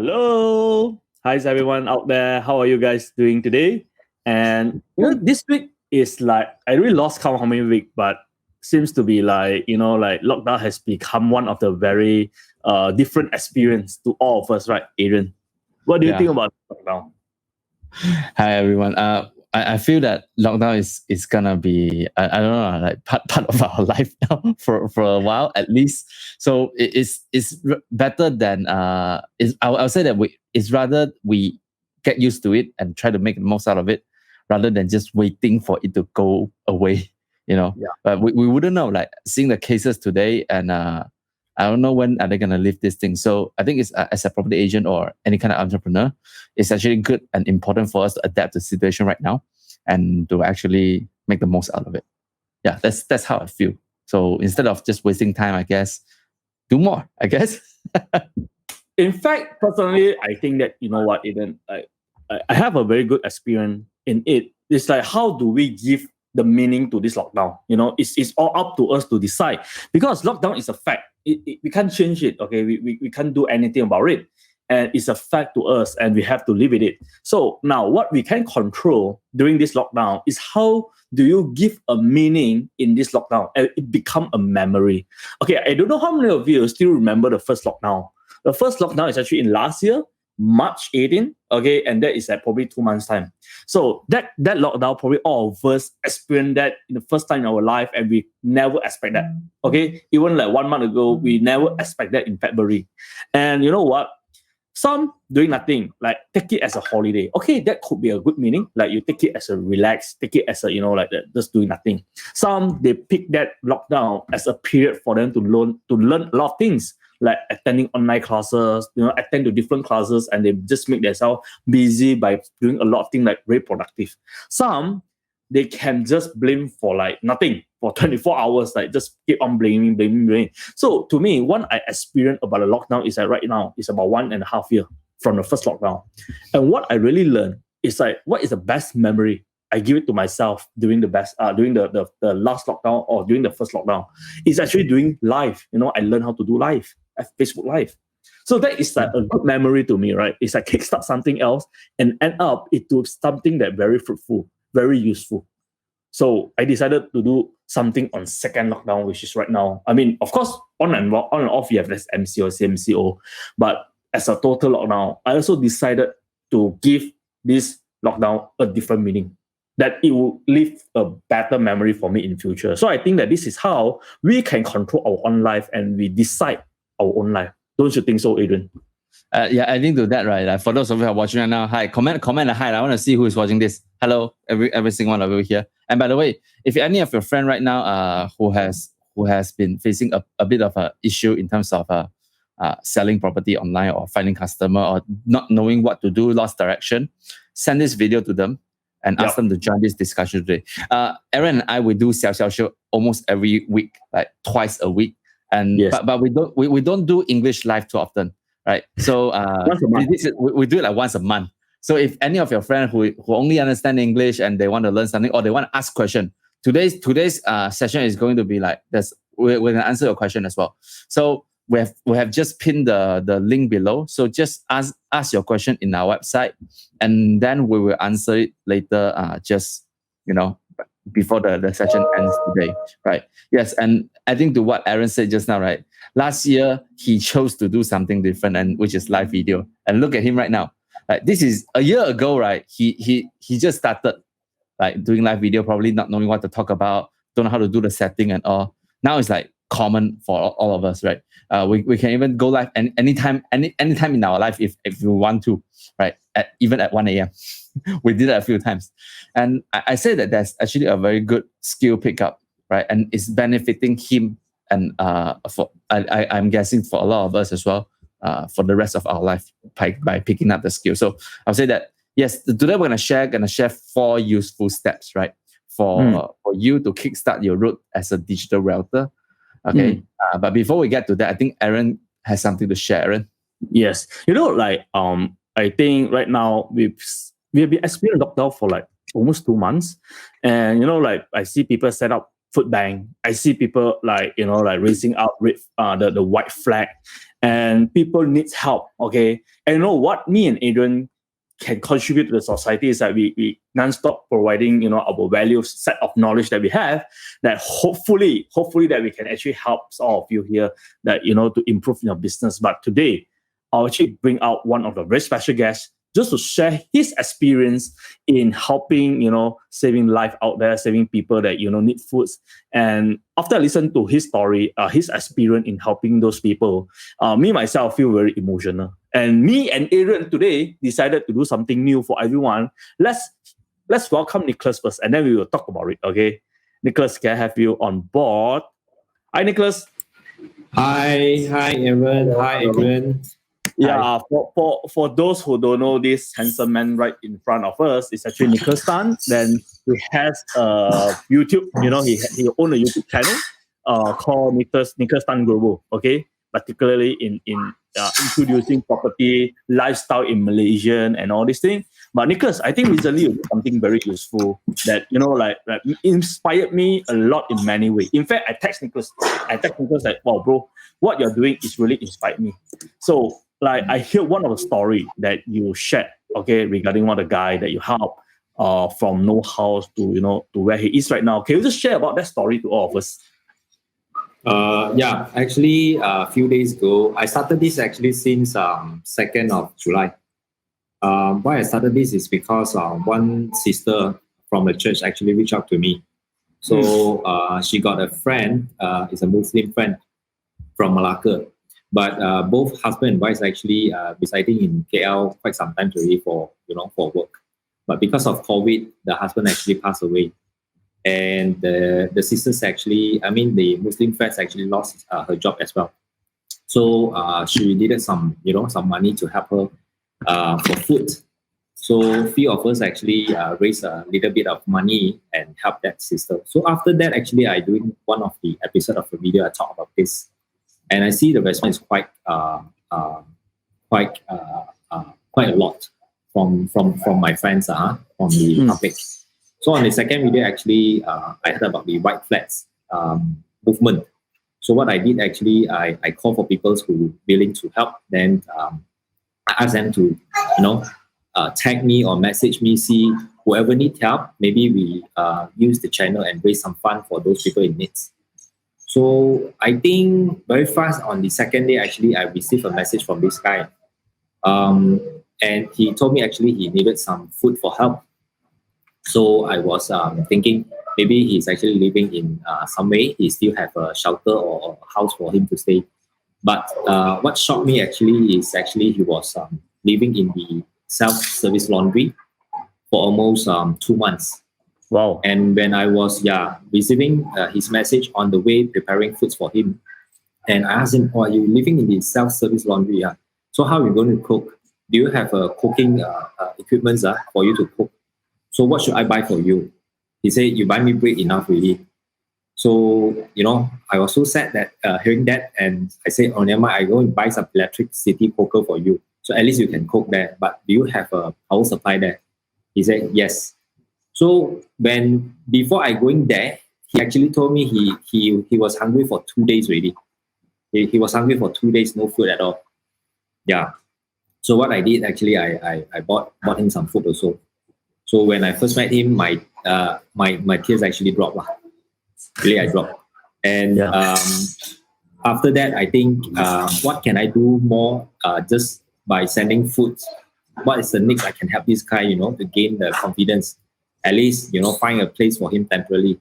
Hello. Hi, everyone out there. How are you guys doing today? And this week is like I really lost count how many weeks, but seems to be like like lockdown has become one of the very different experience to all of us, right, Adrian? What do you think about lockdown? Hi everyone. I feel that lockdown is gonna be I don't know like part of our life now for a while at least. So it's better than is I'll say that it's rather we get used to it and try to make the most out of it rather than just waiting for it to go away. Yeah. But we wouldn't know like seeing the cases today and I don't know when are they gonna lift this thing. So I think it's as a property agent or any kind of entrepreneur, it's actually good and important for us to adapt to the situation right now and to actually make the most out of it. Yeah, that's how I feel. So instead of just wasting time, I guess, do more, I guess. In fact, personally, I think that you know what, Eden, I have a very good experience in it. It's like how do we give the meaning to this lockdown? It's all up to us to decide because lockdown is a fact. We can't change it. Okay, we can't do anything about it, and it's a fact to us, and we have to live with it. So now, what we can control during this lockdown is how do you give a meaning in this lockdown, and it become a memory. Okay, I don't know how many of you still remember the first lockdown. The first lockdown is actually in last year, March 18, okay, and that is at probably 2 months' time. So that lockdown, probably all of us experienced that in the first time in our life, and we never expect that. Okay, even like 1 month ago, we never expect that in February. And you know what? Some doing nothing, like take it as a holiday. Okay, that could be a good meaning. Like you take it as a relax, take it as a like that, just doing nothing. Some they pick that lockdown as a period for them to learn a lot of things, like attending online classes, attend to different classes, and they just make themselves busy by doing a lot of things like very productive. Some they can just blame for like nothing for 24 hours, like just keep on blaming. So to me, what I experienced about the lockdown is that right now it's about 1.5 years from the first lockdown. And what I really learned is like, what is the best memory I give it to myself during the last lockdown or during the first lockdown? It's actually doing live. I learned how to do live, Facebook Live. So that is like a good memory to me, right? It's like kickstart something else and end up into something that very fruitful, very useful. So I decided to do something on second lockdown, which is right now. I mean, of course, on and off, you have less MCO, CMCO. But as a total lockdown, I also decided to give this lockdown a different meaning, that it will leave a better memory for me in future. So I think that this is how we can control our own life and we decide our own life. Don't you think so, Adrian? Yeah, adding to that, right? For those of you who are watching right now, hi, comment a hi. I want to see who is watching this. Hello, every single one of you here. And by the way, if any of your friend right now who has been facing a bit of an issue in terms of selling property online or finding customer or not knowing what to do, lost direction, send this video to them and ask them to join this discussion today. Aaron and I will do Xiao show almost every week, like twice a week. And yes. but we don't do English live too often. Right. So we do it like once a month. So if any of your friends who only understand English and they want to learn something or they want to ask question, today's session is going to be like this. We're going to answer your question as well. So we have just pinned the link below. So just ask your question in our website, and then we will answer it later. Before the session ends today, right? Yes, and adding to what Aaron said just now, right? Last year he chose to do something different, and which is live video. And look at him right now. Like this is a year ago, right? He just started like doing live video, probably not knowing what to talk about, don't know how to do the setting and all. Now it's like common for all of us, right? We can even go live anytime in our life if we want to, right? Even at 1 a.m. We did it a few times. And I say that that's actually a very good skill pickup, right? And it's benefiting him and I'm guessing for a lot of us as well, for the rest of our life by picking up the skill. So I'll say that, yes, today we're gonna share 4 useful steps, right? For you to kickstart your road as a digital realtor. Okay. But before we get to that, I think Aaron has something to share, Aaron. Yes. I think right now we have been experiencing lockdown for like almost 2 months. And, I see people set up food bank. I see people raising out the white flag. and people needs help. Okay, and you know what? Me and Adrian can contribute to the society is that we non-stop providing our values set of knowledge that we have, that hopefully that we can actually help all of you here, that to improve your business. But today I'll actually bring out one of the very special guests just to share his experience in helping, saving life out there, saving people that, need foods. And after I listen to his story, his experience in helping those people, me, myself, feel very emotional. And me and Aaron today decided to do something new for everyone. Let's welcome Nicholas first, and then we will talk about it, okay? Nicholas, can I have you on board? Hi, Nicholas. Hi, Aaron. Hi, Adrian. Yeah, for those who don't know, this handsome man right in front of us is actually Nicholas Tan. Then he has YouTube. He owns a YouTube channel called Nicholas Tan Global. Okay, particularly in introducing property lifestyle in Malaysian and all these things. But Nicholas, I think recently you did something very useful that like inspired me a lot in many ways. In fact, I text Nicholas like, "Wow, bro, what you're doing is really inspired me." So, like, I hear one of the story that you shared, okay, regarding one of the guy that you help from no house to to where he is right now. Can you just share about that story to all of us? Yeah, actually, a few days ago, I started this actually since 2nd of July. Why I started this is because one sister from the church actually reached out to me. So she got a friend, is a Muslim friend from Malacca. But both husband and wife actually residing in KL quite some time already for work. But because of COVID, the husband actually passed away. And the sisters actually, the Muslim friends actually lost her job as well. So she needed some money to help her for food. So few of us actually raised a little bit of money and helped that sister. So after that, actually, I doing one of the episode of the video, I talk about this, and I see the response is quite a lot from my friends from the public. So on the second video, actually, I heard about the white flats movement. So what I did actually, I call for people who willing to help. Then I ask them to, tag me or message me, see whoever needs help. Maybe we use the channel and raise some fund for those people in need. So I think very fast on the second day, actually, I received a message from this guy. And he told me actually he needed some food for help. So I was thinking maybe he's actually living in some way. He still have a shelter or a house for him to stay. But what shocked me actually is actually he was living in the self-service laundry for almost 2 months. Wow. And when I was receiving his message on the way preparing foods for him, and I asked him, "Oh, are you living in the self-service laundry? Yeah. So how are you going to cook? Do you have cooking equipment for you to cook? So what should I buy for you?" He said, "You buy me bread enough really." So, I was so sad that hearing that, and I said, "Oh, never mind, I go and buy some electricity cooker for you. So at least you can cook there. But do you have a power supply there?" He said, "Yes." So before I going there, he actually told me he was hungry for 2 days already. He was hungry for 2 days, no food at all. Yeah. So what I did actually, I bought him some food also. So when I first met him, my tears actually dropped. Really, I dropped. And after that, I think what can I do more just by sending food? What is the next I can help this guy, to gain the confidence? At least, find a place for him temporarily.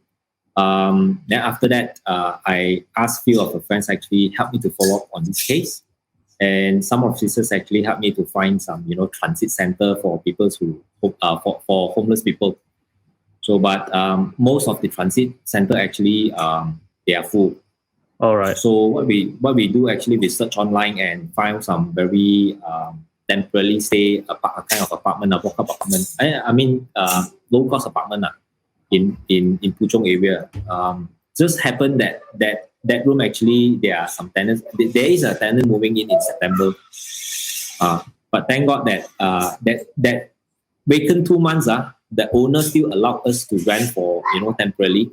Then after that, I asked few of the friends actually help me to follow up on this case. And some of sisters actually helped me to find some, transit center for people for homeless people. So, but most of the transit center actually they are full. All right. So what we do actually, we search online and find some very temporarily stay a kind of apartment, a walk-up apartment. Low cost apartment in Puchong area. Just happened that room actually there are some tenants. There is a tenant moving in September. But thank God that vacant 2 months the owner still allowed us to rent for temporarily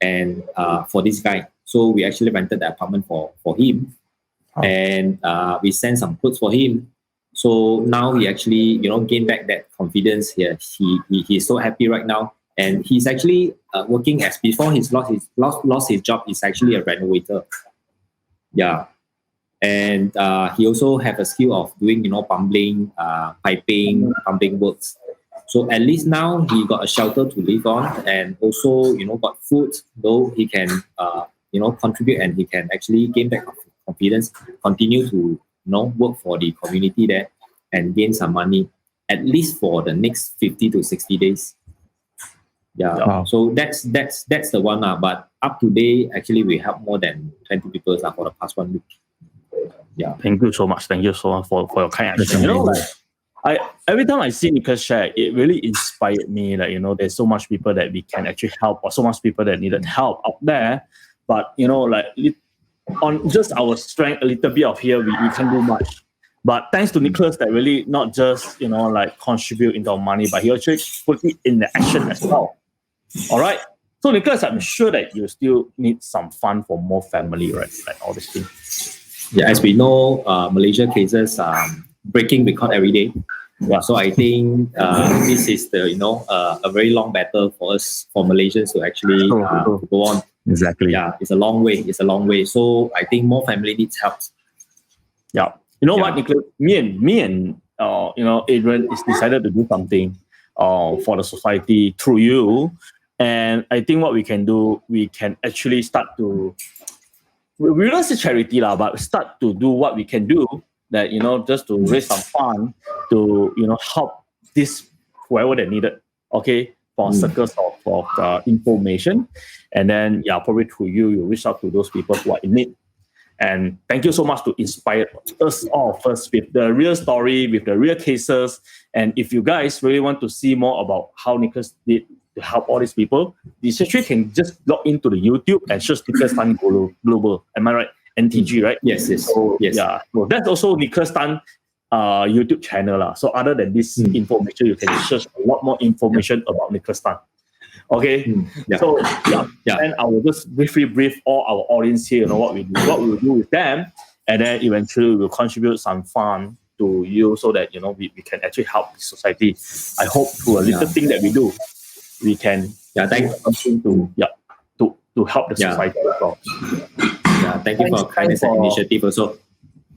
and for this guy. So we actually rented the apartment for him. and we sent some quotes for him. So now he actually, gained back that confidence here. He's so happy right now. And he's actually working as before he's lost his job. He's actually a renovator. Yeah. And he also have a skill of doing, plumbing, piping, plumbing works. So at least now he got a shelter to live on, and also, got food, though he can, contribute, and he can actually gain back confidence, continue to, work for the community there and gain some money, at least for the next 50 to 60 days. Yeah. Wow. So that's the one. But up to date, actually, we help more than 20 people for the past 1 week. Yeah. Thank you so much. Thank you so much for your kind action. Every time I see Nicholas share, it really inspired me. There's so much people that we can actually help, or so much people that needed help out there. But on just our strength, a little bit of here, we can't do much. But thanks to Nicholas, that really not just contribute into our money, but he actually put it in the action as well. All right. So Nicholas, I'm sure that you still need some fund for more family, right? Like all this thing. Yeah, as we know, Malaysia cases breaking record every day. Yeah, so I think this is a very long battle for us, for Malaysians to actually to go on. Exactly. Yeah, it's a long way. So I think more family needs help. Yeah. What, Nicholas? Me and Adrian is decided to do something for the society through you. And I think what we can do, we can actually start to, we don't say charity but start to do what we can do, that just to raise some fund to help this whoever that needed, okay, for circles of information. And then probably through you reach out to those people who are in need. And thank you so much to inspire us all first with the real story, with the real cases. And if you guys really want to see more about how Nicholas did to help all these people, you actually can just log into the YouTube and search Nicholas Tan Global. Am I right? NTG, right? Yes. So, yes. Yeah. So that's also Nicholas Tan YouTube channel. So other than this information, you can search a lot more information about Nicholas Tan. Okay. So and I will just briefly brief all our audience here, what we will do with them, and then eventually we'll contribute some fund to you so that we can actually help the society. I hope through a little thing that we do, we can something to help the society as well. Yeah, thank you for kindness and initiative also.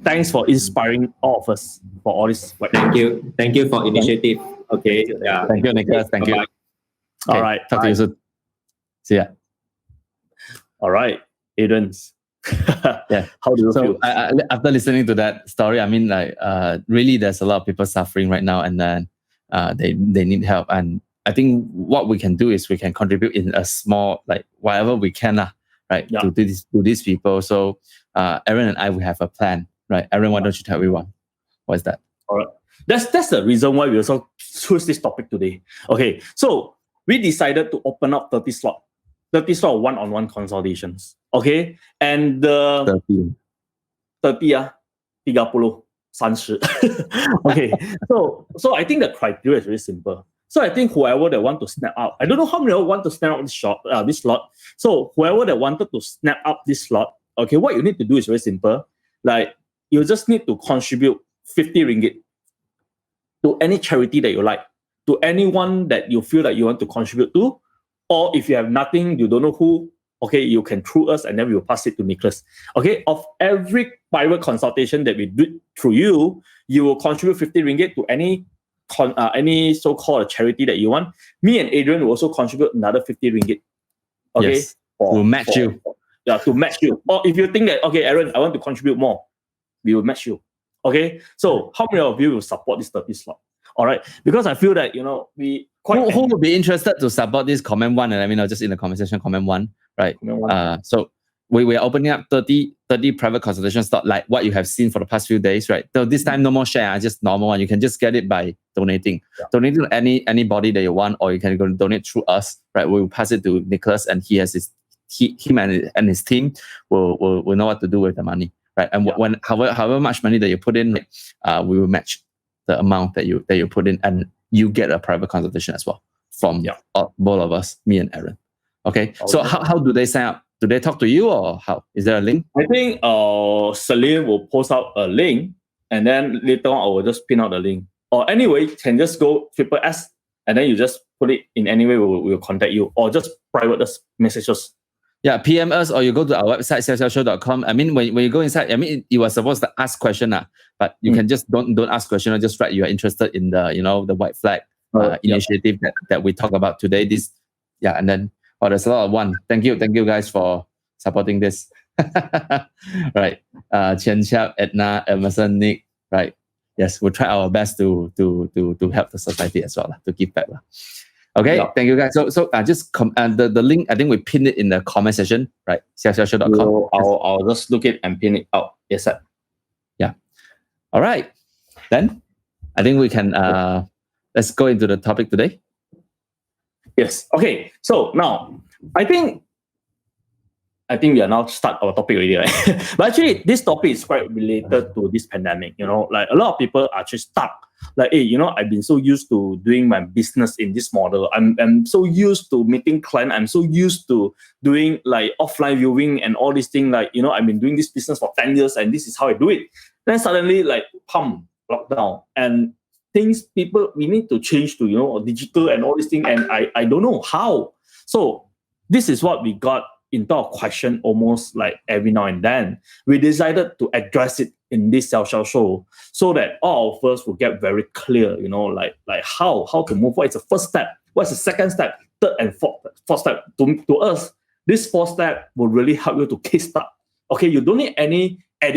Thanks for inspiring all of us for all this. Thank you for initiative. Okay. Yeah. Thank you, Nicholas. Thank you. Okay, all right. Talk to you soon. See ya. All right, Aiden. Yeah. How do you feel? After listening to that story, I mean, really, there's a lot of people suffering right now, and then they need help. And I think what we can do is we can contribute in a small, whatever we can, right, to these people. So Aaron and I, we have a plan, right? Aaron, why don't you tell everyone what is that? All right. That's the reason why we also choose this topic today. Okay, so we decided to open up 30 slot one-on-one consultations. Okay, and the 30 30 okay, so I think the criteria is very simple. So I think whoever that want to snap up, I don't know how many want to snap up this slot. So whoever that wanted to snap up this slot, okay, what you need to do is very simple. You just need to contribute 50 ringgit to any charity that you like, to anyone that you feel that you want to contribute to, or if you have nothing, you don't know who, okay, you can through us, and then we will pass it to Nicholas. Okay, of every private consultation that we do through you, you will contribute 50 ringgit to any so-called charity that you want. Me and Adrian will also contribute another 50 ringgit. Okay, yes. We'll match you. To match you. Or if you think that, okay, Aaron, I want to contribute more, we will match you. Okay, so how many of you will support this 30 slot? All right, because I feel that we quite who would be interested to support this, comment one, and let me know just in the conversation, comment one, right? So we are opening up 30 private consultation slot, like what you have seen for the past few days, right? So this time no more share, just normal one. You can just get it by donating. Donating to anybody that you want, or you can go donate through us, right? We will pass it to Nicholas, and him and his team will know what to do with the money, right? And when however much money that you put in, we will match the amount that you put in, and you get a private consultation as well from both of us, me and Aaron. Okay, so how do they sign up? do they talk to you or how? Is there a link? I think Celine will post out a link, and then later on I will just pin out the link. Or anyway, you can just go triple S, and then you just put it in any way. We will contact you, or just private us messages. Yeah, PM us, or you go to our website, xiaoxiaoshow.com. I mean, when you go inside, I mean, you were supposed to ask question, but you can just don't ask question, or just write you are interested in the, the white flag initiative that we talk about today. And then, there's a lot of one. Thank you guys for supporting this. Right. Chen Chap, Edna, Emerson, Nick, right. Yes, we'll try our best to help the society as well, to give back. Okay, thank you guys. So just the link, I think we pinned it in the comment section, right? xiaoxiaoshow.com. So I'll just look it and pin it out. Yes, sir. Yeah. All right. Then I think we can let's go into the topic today. Yes. Okay. So now I think we are now start our topic already, right? But actually, this topic is quite related to this pandemic. Like a lot of people are just stuck. Like, hey, I've been so used to doing my business in this model. I'm so used to meeting clients. I'm so used to doing like offline viewing and all these things. Like, I've been doing this business for 10 years and this is how I do it. Then suddenly, like, lockdown. And we need to change to, digital and all these things. And I don't know how. So this is what we got into a question almost like every now and then. We decided to address it in this Xiao show so that all of us will get very clear, like how to move. What is the first step? What's the second step? Third and fourth step. To us, this fourth step will really help you to kickstart. Okay, you don't need any a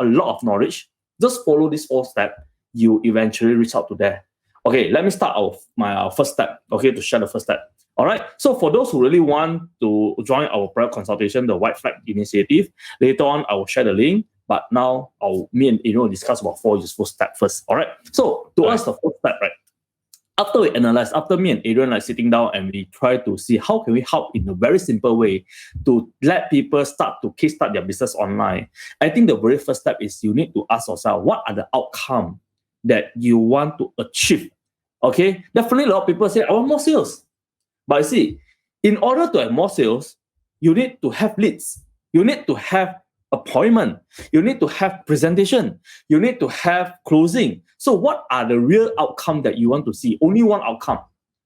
lot of knowledge. Just follow this fourth step. You eventually reach out to there. Okay, let me start our first step. Okay, to share the first step. All right. So for those who really want to join our private consultation, the White Flag Initiative, later on I will share the link. But now me and Adrian will discuss about 4 useful steps first. All right. So to us, the first step, right? After we analyze, after me and Adrian like sitting down and we try to see how can we help in a very simple way to let people start to kickstart their business online. I think the very first step is you need to ask yourself, what are the outcomes that you want to achieve? Okay. Definitely a lot of people say, I want more sales. But you see, in order to have more sales, you need to have leads. You need to have appointment. You need to have presentation. You need to have closing. So what are the real outcome that you want to see? Only one outcome.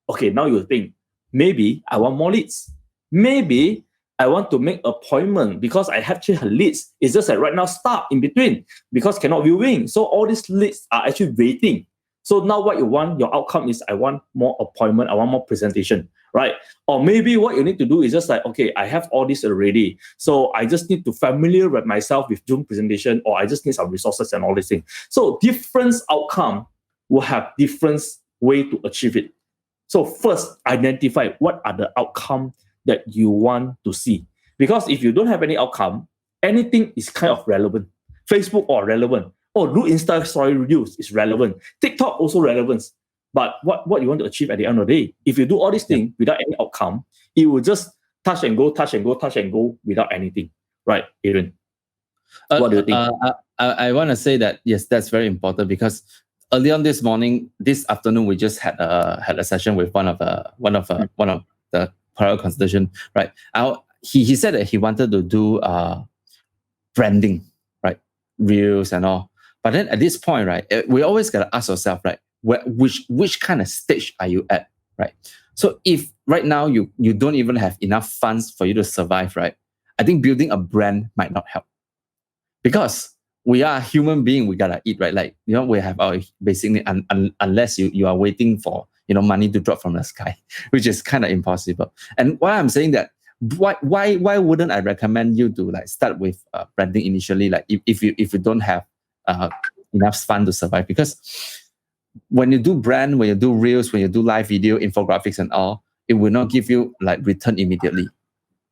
Okay, now you think, maybe I want more leads. Maybe I want to make appointment because I have actually leads. It's just that right now stuck in between because cannot viewing. So all these leads are actually waiting. So now what you want, your outcome is I want more appointment, I want more presentation, right? Or maybe what you need to do is just like, okay, I have all this already. So I just need to familiarize myself with Zoom presentation, or I just need some resources and all these things. So different outcome will have different way to achieve it. So first, identify what are the outcome that you want to see. Because if you don't have any outcome, anything is kind of relevant. Facebook or relevant. Oh, do Insta story reels is relevant. TikTok also relevant. But what you want to achieve at the end of the day, if you do all these things without any outcome, it will just touch and go without anything. Right, Aaron? What do you think? I want to say that, yes, that's very important because early on this afternoon, we just had a session with one of the private consultation, right? He said that he wanted to do branding, right? Reels and all. But then at this point, right, we always got to ask ourselves, right, which kind of stage are you at, right? So if right now you don't even have enough funds for you to survive, right, I think building a brand might not help. Because we are a human being, we gotta eat, right? Like, we have our basic need, unless you are waiting for, money to drop from the sky, which is kind of impossible. And why I'm saying that, why wouldn't I recommend you to like start with branding initially? Like if you don't have enough fund to survive, because when you do brand, when you do reels, when you do live video, infographics and all, it will not give you like return immediately.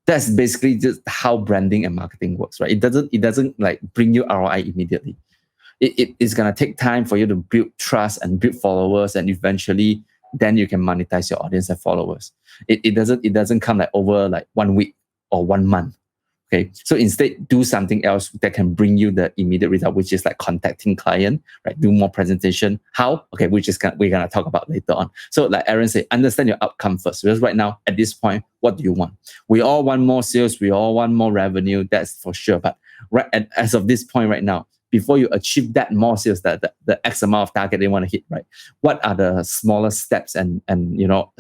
That's basically just how branding and marketing works, right? It doesn't like bring you ROI immediately. It's gonna take time for you to build trust and build followers, and eventually then you can monetize your audience and followers. It doesn't come like over like 1 week or 1 month, Okay, so instead do something else that can bring you the immediate result, which is like contacting client, right? Do more presentation. How? Okay, we're gonna talk about later on. So like Aaron said, understand your outcome first. Because right now at this point, what do you want? We all want more sales. We all want more revenue. That's for sure. But as of this point right now, before you achieve that more sales, the X amount of target they want to hit, right? What are the smaller steps and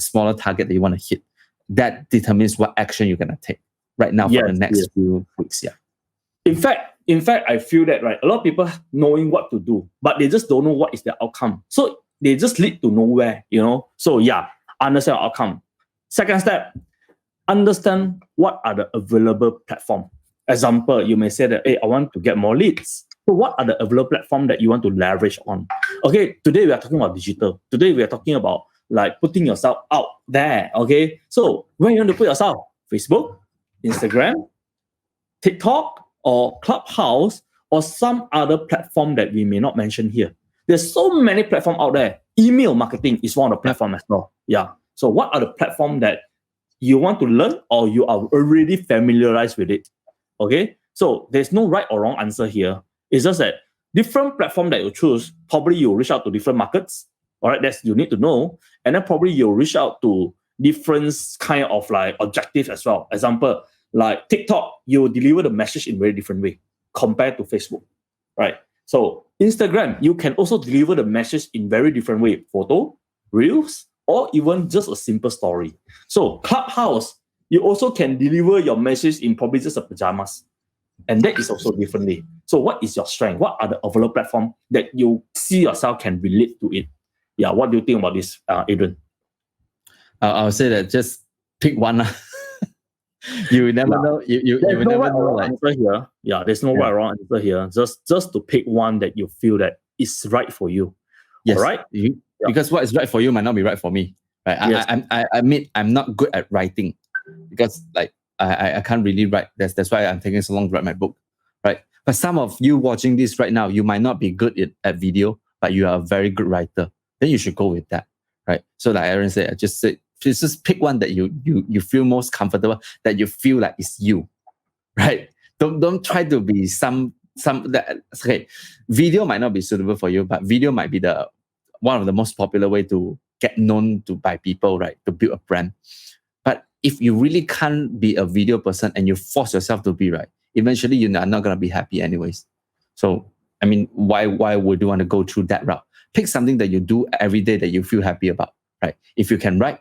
smaller target that you want to hit? That determines what action you're gonna take right now for the next few weeks. Yeah. In fact, I feel that right, a lot of people knowing what to do, but they just don't know what is the outcome. So they just lead to nowhere, So yeah, understand outcome. Second step, understand what are the available platform. Example, you may say that, hey, I want to get more leads. So what are the available platform that you want to leverage on? Okay, today we are talking about digital. Today we are talking about like putting yourself out there. Okay, so where you want to put yourself? Facebook, Instagram, TikTok, or Clubhouse, or some other platform that we may not mention here. There's so many platforms out there. Email marketing is one of the platforms as well. Yeah. So what are the platforms that you want to learn or you are already familiarized with it? Okay. So there's no right or wrong answer here. It's just that different platform that you choose, probably you'll reach out to different markets. All right. That's you need to know. And then probably you'll reach out to different kind of like objectives as well. Example, like TikTok, you deliver the message in very different way compared to Facebook, right? So Instagram, you can also deliver the message in very different way, photo, reels, or even just a simple story. So Clubhouse, you also can deliver your message in probably just a pajamas. And that is also differently. So what is your strength? What are the available platform that you see yourself can relate to it? Yeah, what do you think about this, Adrian? I'll say that just pick one. You never know. You never know. Like, answer here. Yeah, there's no right or wrong answer here. Just to pick one that you feel that is right for you. Yes. All right. Because what is right for you might not be right for me. Right. Yes. I admit I'm not good at writing because like I can't really write. That's why I'm taking so long to write my book. Right. But some of you watching this right now, you might not be good at video, but you are a very good writer. Then you should go with that. Right. So like Aaron said, I just said, just pick one that you feel most comfortable, that you feel like it's you, right? Don't try to be some that. Okay, video might not be suitable for you, but video might be the one of the most popular way to get known to by people, right? To build a brand. But if you really can't be a video person and you force yourself to be, right, eventually you're not gonna be happy anyways. So I mean, why would you want to go through that route? Pick something that you do every day that you feel happy about, right? If you can write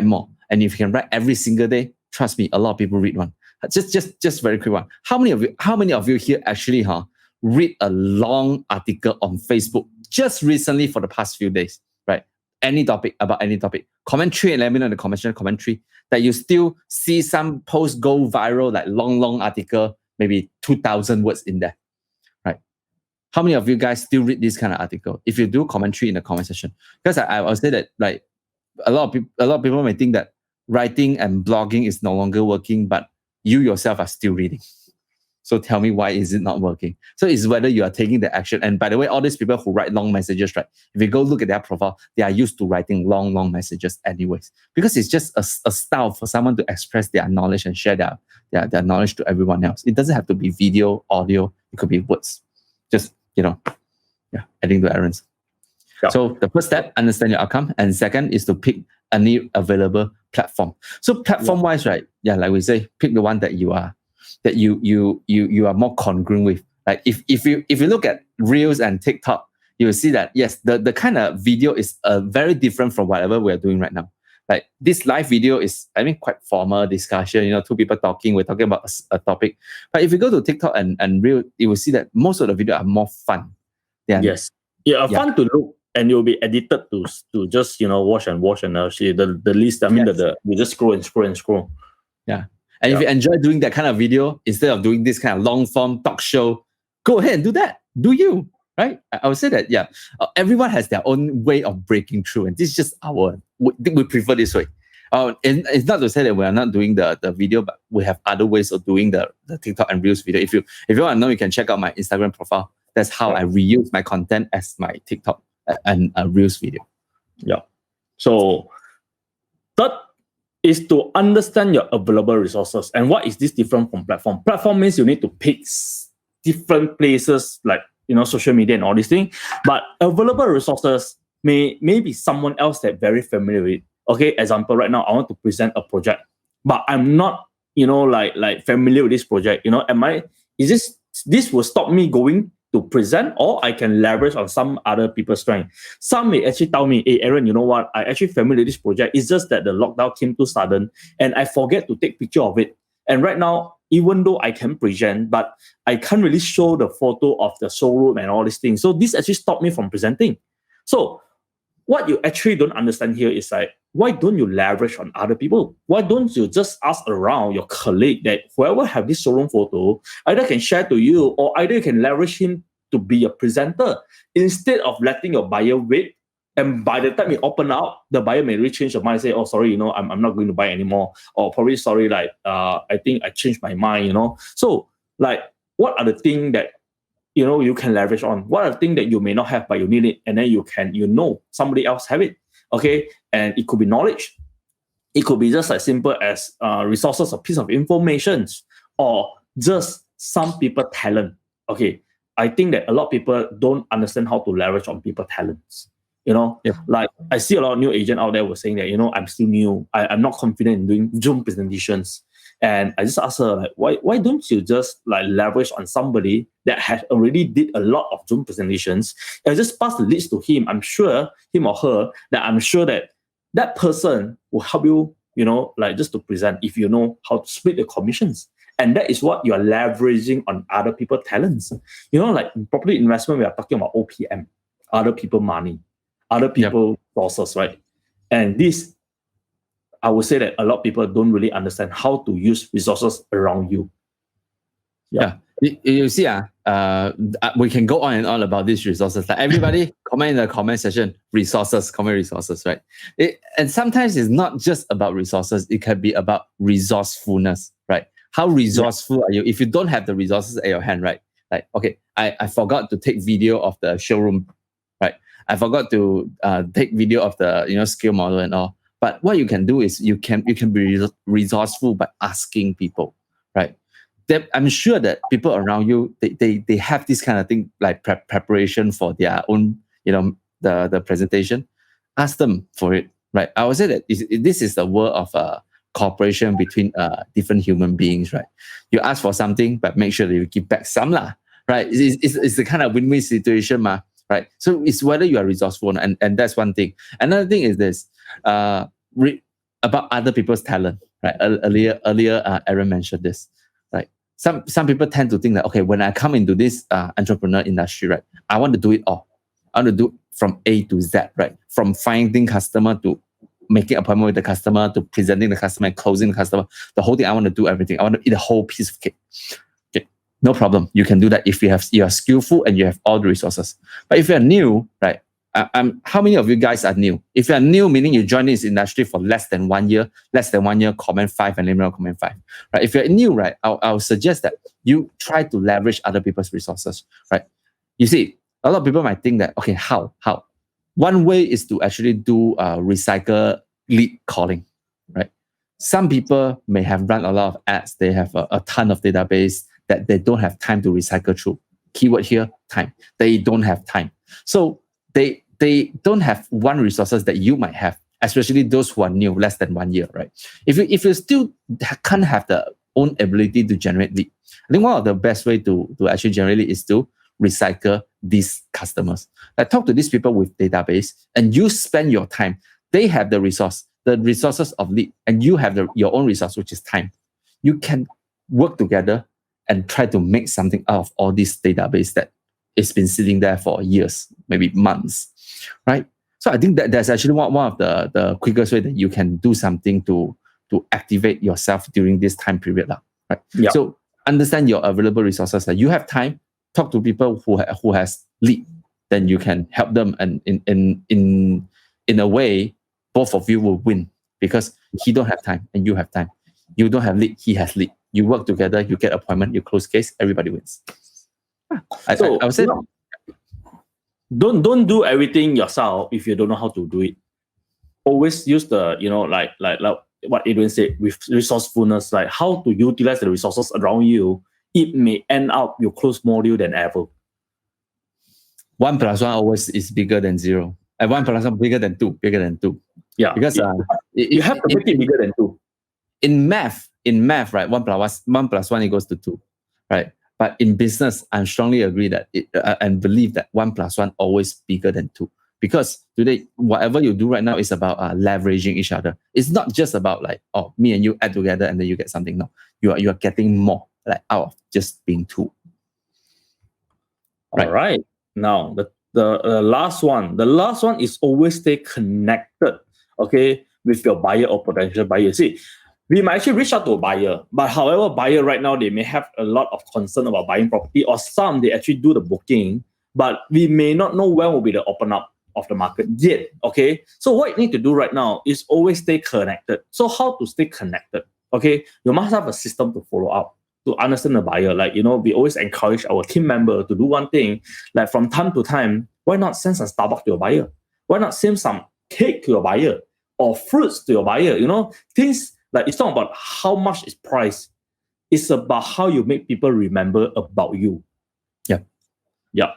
more. And if you can write every single day, trust me, a lot of people read one. Just very quick one. How many of you here actually read a long article on Facebook just recently for the past few days, right? About any topic. Commentary and let me know in the commentary that you still see some post go viral, like long article, maybe 2,000 words in there, right? How many of you guys still read this kind of article? If you do, commentary in the comment section. Because I'll say that like a lot of people may think that writing and blogging is no longer working, but you yourself are still reading. So tell me, why is it not working? So it's whether you are taking the action. And by the way, all these people who write long messages, right? If you go look at their profile, they are used to writing long messages anyways, because it's just a style for someone to express their knowledge and share their knowledge to everyone else. It doesn't have to be video, audio. It could be words. Just, adding to Aaron's. Yeah. So the first step, understand your outcome. And second is to pick any available platform. So platform wise, right? Yeah, like we say, pick the one that you are more congruent with. Like if you look at Reels and TikTok, you will see that yes, the kind of video is very different from whatever we're doing right now. Like this live video is, quite formal discussion, two people talking, we're talking about a topic. But if you go to TikTok and Reel, you will see that most of the video are more fun. Yes. Yeah, fun to look. And you'll be edited to just watch and see the list. You just scroll and scroll and scroll. Yeah, and if you enjoy doing that kind of video instead of doing this kind of long form talk show, go ahead and do that. Do you, right? I would say that everyone has their own way of breaking through, and this is just we prefer this way. And it's not to say that we are not doing the video, but we have other ways of doing the TikTok and Reels video. If you want to know, you can check out my Instagram profile. That's how I reuse my content as my TikTok and a Reels video. Yeah. So third, is to understand your available resources. And what is this different from platform? Platform means you need to pick different places like, social media and all these things. But available resources may be someone else that very familiar with. Okay, example, right now I want to present a project, but I'm not, like familiar with this project. This will stop me going to present, or I can leverage on some other people's strength. Some may actually tell me, hey, Aaron, you know what? I actually familiar with this project. It's just that the lockdown came too sudden and I forget to take picture of it. And right now, even though I can present, but I can't really show the photo of the showroom and all these things. So this actually stopped me from presenting. So what you actually don't understand here is like, why don't you leverage on other people? Why don't you just ask around your colleague that whoever have this showroom photo, either can share to you or either you can leverage him to be a presenter instead of letting your buyer wait. And by the time you open up, the buyer may really change your mind and say, oh, sorry, I'm not going to buy anymore. Or probably, sorry, like, I think I changed my mind, So like, what are the things that you can leverage on? What are the things that you may not have, but you need it, and then you can, somebody else have it, okay? And it could be knowledge. It could be just as simple as resources, a piece of information, or just some people talent. Okay, I think that a lot of people don't understand how to leverage on people talents. Like I see a lot of new agents out there were saying that, I'm still new. I'm not confident in doing Zoom presentations. And I just asked her, like, why don't you just like leverage on somebody that has already did a lot of Zoom presentations and just pass the leads to him? I'm sure him or her that person will help you, like just to present if you know how to split the commissions. And that is what you're leveraging on other people's talents. Like in property investment, we are talking about OPM, other people money, other people sources, right? And this, I would say that a lot of people don't really understand how to use resources around you. You see, we can go on and on about these resources. Like everybody comment in the comment section, comment resources, right? And sometimes it's not just about resources. It can be about resourcefulness, right? How resourceful are you? If you don't have the resources at your hand, right? Like, okay, I forgot to take video of the showroom, right? I forgot to take video of the scale model and all. But what you can do is you can be resourceful by asking people, right? I'm sure that people around you, they have this kind of thing like preparation for their own, the presentation. Ask them for it, right? I would say that this is the world of cooperation between different human beings, right? You ask for something, but make sure that you give back some lah, right? It's the kind of win-win situation, right? So it's whether you are resourceful, and that's one thing. Another thing is this. About other people's talent, right? Earlier, Aaron mentioned this, right? Some people tend to think that, okay, when I come into this entrepreneur industry, right, I want to do it all. I want to do from A to Z, right? From finding customer to making appointment with the customer to presenting the customer and closing the customer. The whole thing, I want to do everything. I want to eat a whole piece of cake. Okay, no problem. You can do that if you are skillful and you have all the resources. But if you're new, right? How many of you guys are new? If you're new, meaning you joined this industry for less than 1 year, comment 5 and let me know comment 5. Right? If you're new, right, I'll suggest that you try to leverage other people's resources, right? You see, a lot of people might think that, okay, how? One way is to actually do recycle lead calling, right? Some people may have run a lot of ads. They have a ton of database that they don't have time to recycle through. Keyword here, time. They don't have time. So they don't have one resources that you might have, especially those who are new, less than 1 year, right? If you still can't have the own ability to generate lead, I think one of the best way to actually generate lead is to recycle these customers. Like talk to these people with database, and you spend your time. They have the resources of lead, and you have your own resource, which is time. You can work together and try to make something out of all this database that it's been sitting there for years, maybe months, right? So I think that that's actually one of the quickest way that you can do something to activate yourself during this time period, right? Yeah. So understand your available resources. That you have time, talk to people who has lead, then you can help them, and in a way, both of you will win because he don't have time and you have time. You don't have lead, he has lead. You work together, you get appointment, you close case, everybody wins. I would say don't do everything yourself if you don't know how to do it. Always use the like what Adrian said, with resourcefulness, like how to utilize the resources around you, it may end up you close more deal than ever. 1 plus 1 always is bigger than 0. And 1 plus 1 bigger than 2, bigger than 2. Yeah. Because you have to make it bigger than 2. In math, right, 1 plus 1 equals to 2, right? But in business, I strongly agree that and believe that 1 plus 1 always bigger than 2. Because today, whatever you do right now is about leveraging each other. It's not just about like, oh, me and you add together and then you get something. No, you are getting more like out of just being 2. Right. All right. Now the last one. The last one is always stay connected, okay, with your buyer or potential buyer. See, we might actually reach out to a buyer, but however, buyer right now, they may have a lot of concern about buying property, or some they actually do the booking, but we may not know when will be the open up of the market yet, okay? So what you need to do right now is always stay connected. So how to stay connected, okay? You must have a system to follow up, to understand the buyer. Like, we always encourage our team member to do one thing, like from time to time, why not send some Starbucks to your buyer? Why not send some cake to your buyer or fruits to your buyer? Things like, it's not about how much is price. It's about how you make people remember about you. Yeah.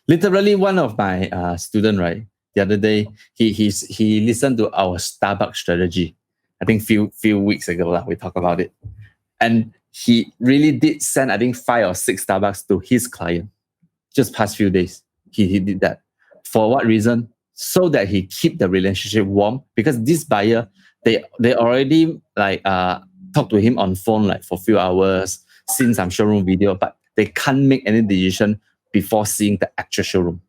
Literally, one of my student, right, the other day, he listened to our Starbucks strategy. I think few weeks ago, we talked about it. And he really did send, I think, 5 or 6 Starbucks to his client. Just past few days, he did that. For what reason? So that he keep the relationship warm. Because this buyer, they already like talk to him on phone like for a few hours, seen some showroom video, but they can't make any decision before seeing the actual showroom.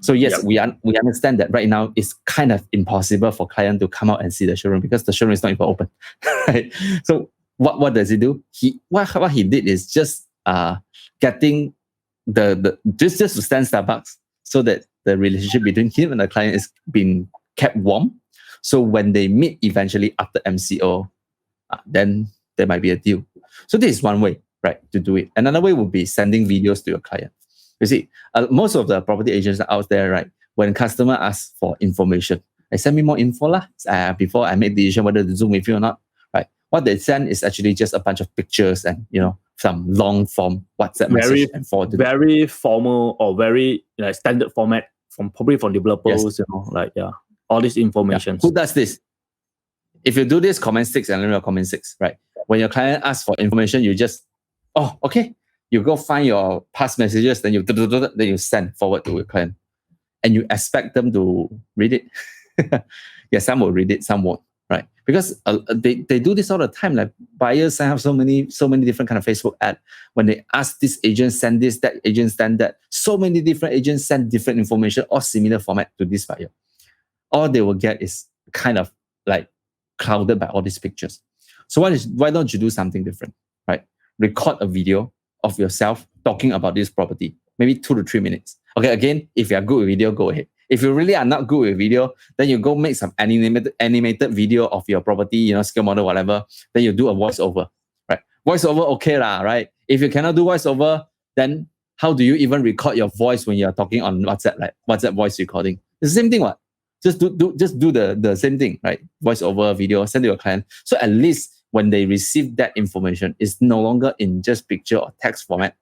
So yes, we understand that right now it's kind of impossible for client to come out and see the showroom because the showroom is not even open. Right? So what does he do? What he did is just getting the just to stand Starbucks so that the relationship between him and the client is being kept warm. So when they meet eventually after MCO, then there might be a deal. So this is one way, right, to do it. Another way would be sending videos to your client. You see, most of the property agents out there, right, when customer asks for information, they send me more info before I make the decision whether to Zoom with you or not, right? What they send is actually just a bunch of pictures and, some long form WhatsApp message and forward. Very formal or very standard format probably from developers, yes. All this information. Yeah. Who does this? If you do this, comment 6 and let me know comment 6, right? When your client asks for information, you just, okay. You go find your past messages, then you send forward to your client. And you expect them to read it. Yeah, some will read it, some won't, right? Because they do this all the time. Like buyers have so many different kind of Facebook ads. When they ask this agent send this, that agent send that, so many different agents send different information or similar format to this buyer. All they will get is kind of like clouded by all these pictures. So why don't you do something different, right? Record a video of yourself talking about this property, maybe 2 to 3 minutes. Okay, again, if you are good with video, go ahead. If you really are not good with video, then you go make some animated video of your property, scale model, whatever. Then you do a voiceover, right? Voiceover, okay right? If you cannot do voiceover, then how do you even record your voice when you're talking on WhatsApp, like WhatsApp voice recording? It's the same thing, what? Just do the same thing, right? Voiceover video, send to your client. So at least when they receive that information, it's no longer in just picture or text format,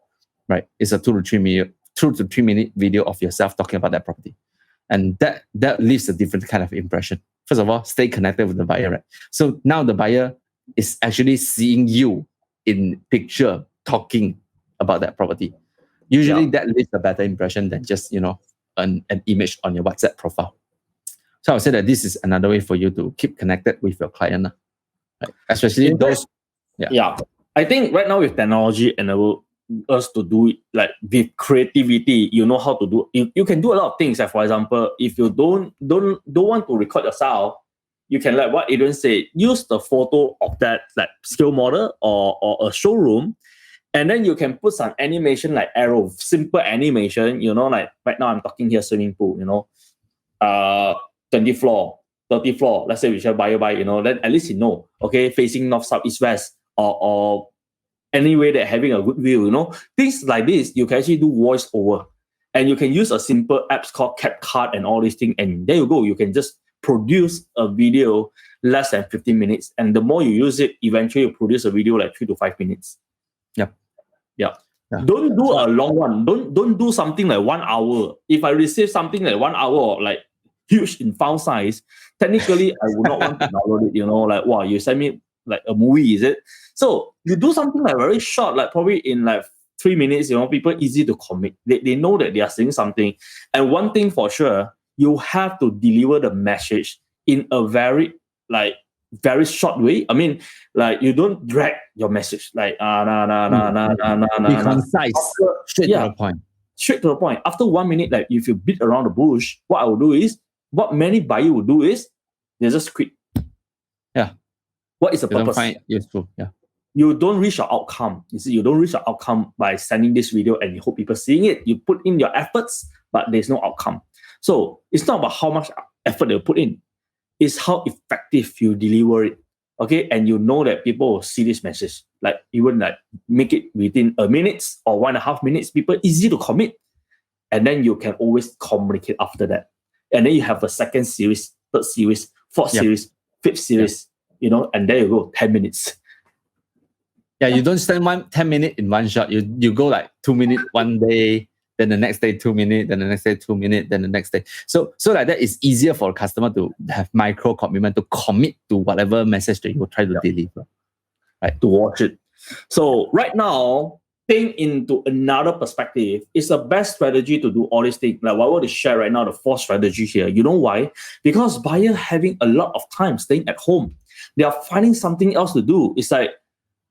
right? It's a 2 to 3 minute video of yourself talking about that property. And that leaves a different kind of impression. First of all, stay connected with the buyer, right? So now the buyer is actually seeing you in picture talking about that property. Usually that leaves a better impression than just, an image on your WhatsApp profile. So I would say that this is another way for you to keep connected with your client. Right? Especially those. Yeah. I think right now with technology enable us to do it like with creativity, how to do you can do a lot of things. Like for example, if you don't want to record yourself, you can, like what Adrian said, use the photo of that like scale model or a showroom, and then you can put some animation like arrow, simple animation, like right now I'm talking here swimming pool, 20 floor, 30 floor, let's say we shall buy, then at least okay, facing north, south, east, west, or any way that having a good view, things like this, you can actually do voice over. And you can use a simple apps called CapCut and all these things. And there you go, you can just produce a video less than 15 minutes. And the more you use it, eventually you produce a video like 3 to 5 minutes. Yep. Yeah. Yeah. Don't do a long one. Don't do something like 1 hour. If I receive something like 1 hour or like huge in file size, technically I would not want to download it. Like, wow, you send me like a movie, is it? So you do something like very short, like probably in like 3 minutes, people easy to commit. They know that they are saying something. And one thing for sure, you have to deliver the message in a very short way. I mean, like you don't drag your message like Be concise, straight to the point. Straight to the point. After 1 minute, like if you beat around the bush, what I will do is, what many buyers will do is, they just quit. Yeah. What is the They don't purpose? find it useful. Yeah. You don't reach your outcome. You see, you don't reach your outcome by sending this video and you hope people seeing it. You put in your efforts, but there's no outcome. So it's not about how much effort they put in. It's how effective you deliver it. Okay, and you know that people will see this message. Like even like make it within a minute or 1.5 minutes. People easy to commit, and then you can always communicate after that. And then you have a second series, third series, fourth series, fifth series. And there you go, 10 minutes. Yeah, you don't spend 10 minutes in one shot. You go like 2 minutes one day, then the next day 2 minutes, then the next day 2 minutes, then the next day. So like that, it's easier for a customer to have micro commitment, to commit to whatever message that you will try to deliver. Right. To watch it. So right now, think into another perspective, it's the best strategy to do all these things. Like what I want to share right now, the 4th strategy here. You know why? Because buyers having a lot of time staying at home. They are finding something else to do. It's like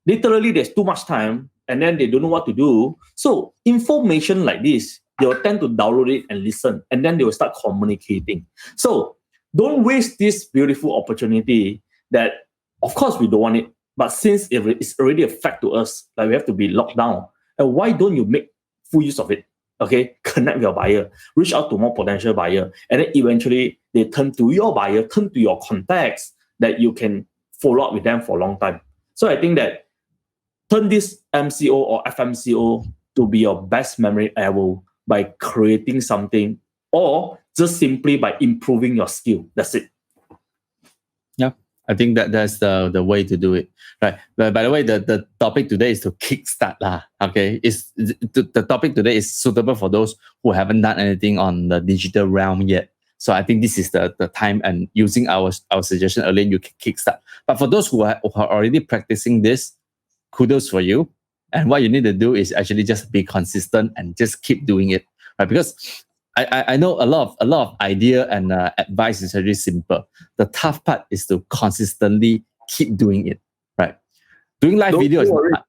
literally there's too much time and then they don't know what to do. So information like this, they'll tend to download it and listen, and then they will start communicating. So don't waste this beautiful opportunity that, of course, we don't want it. But since it's already a fact to us, like we have to be locked down, and why don't you make full use of it? Okay, connect with your buyer, reach out to more potential buyer, and then eventually they turn to your buyer, turn to your contacts that you can follow up with them for a long time. So I think that turn this MCO or FMCO to be your best memory ever by creating something, or just simply by improving your skill. That's it. Yeah, I think that's the way to do it. Right. But by the way, the topic today is to kickstart lah. Okay, the topic today is suitable for those who haven't done anything on the digital realm yet. So I think this is the time, and using our suggestion earlier, you can kickstart. But for those who are already practicing this, kudos for you. And what you need to do is actually just be consistent and just keep doing it, right? Because I know a lot of idea and advice is very simple. The tough part is to consistently keep doing it, right? Doing live video is not hard.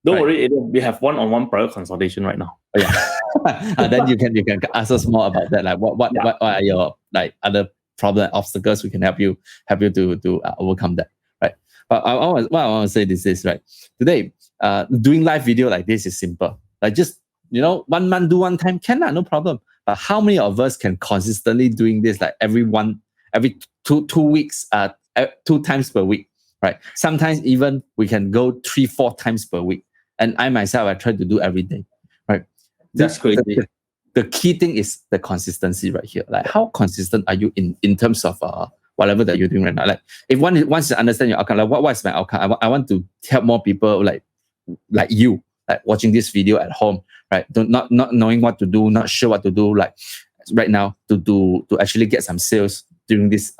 Don't worry, Aiden. We have one-on-one private consultation right now. Oh, yeah. Then you can ask us more about that. Like what are your like other problem obstacles? We can help you to overcome that, right? But what I want to say is right. Today, doing live video like this is simple. Like just 1 month do one time, no problem. But how many of us can consistently doing this like every 2 weeks, 2 times per week, right? Sometimes even we can go 3-4 times per week. And I myself, I try to do every day, right? That's crazy. The key thing is the consistency right here. Like how consistent are you in terms of whatever that you're doing right now? Like if once you understand your outcome, like what is my outcome? I want to help more people like you, like watching this video at home, right? Not knowing what to do, not sure what to do, like right now to actually get some sales during this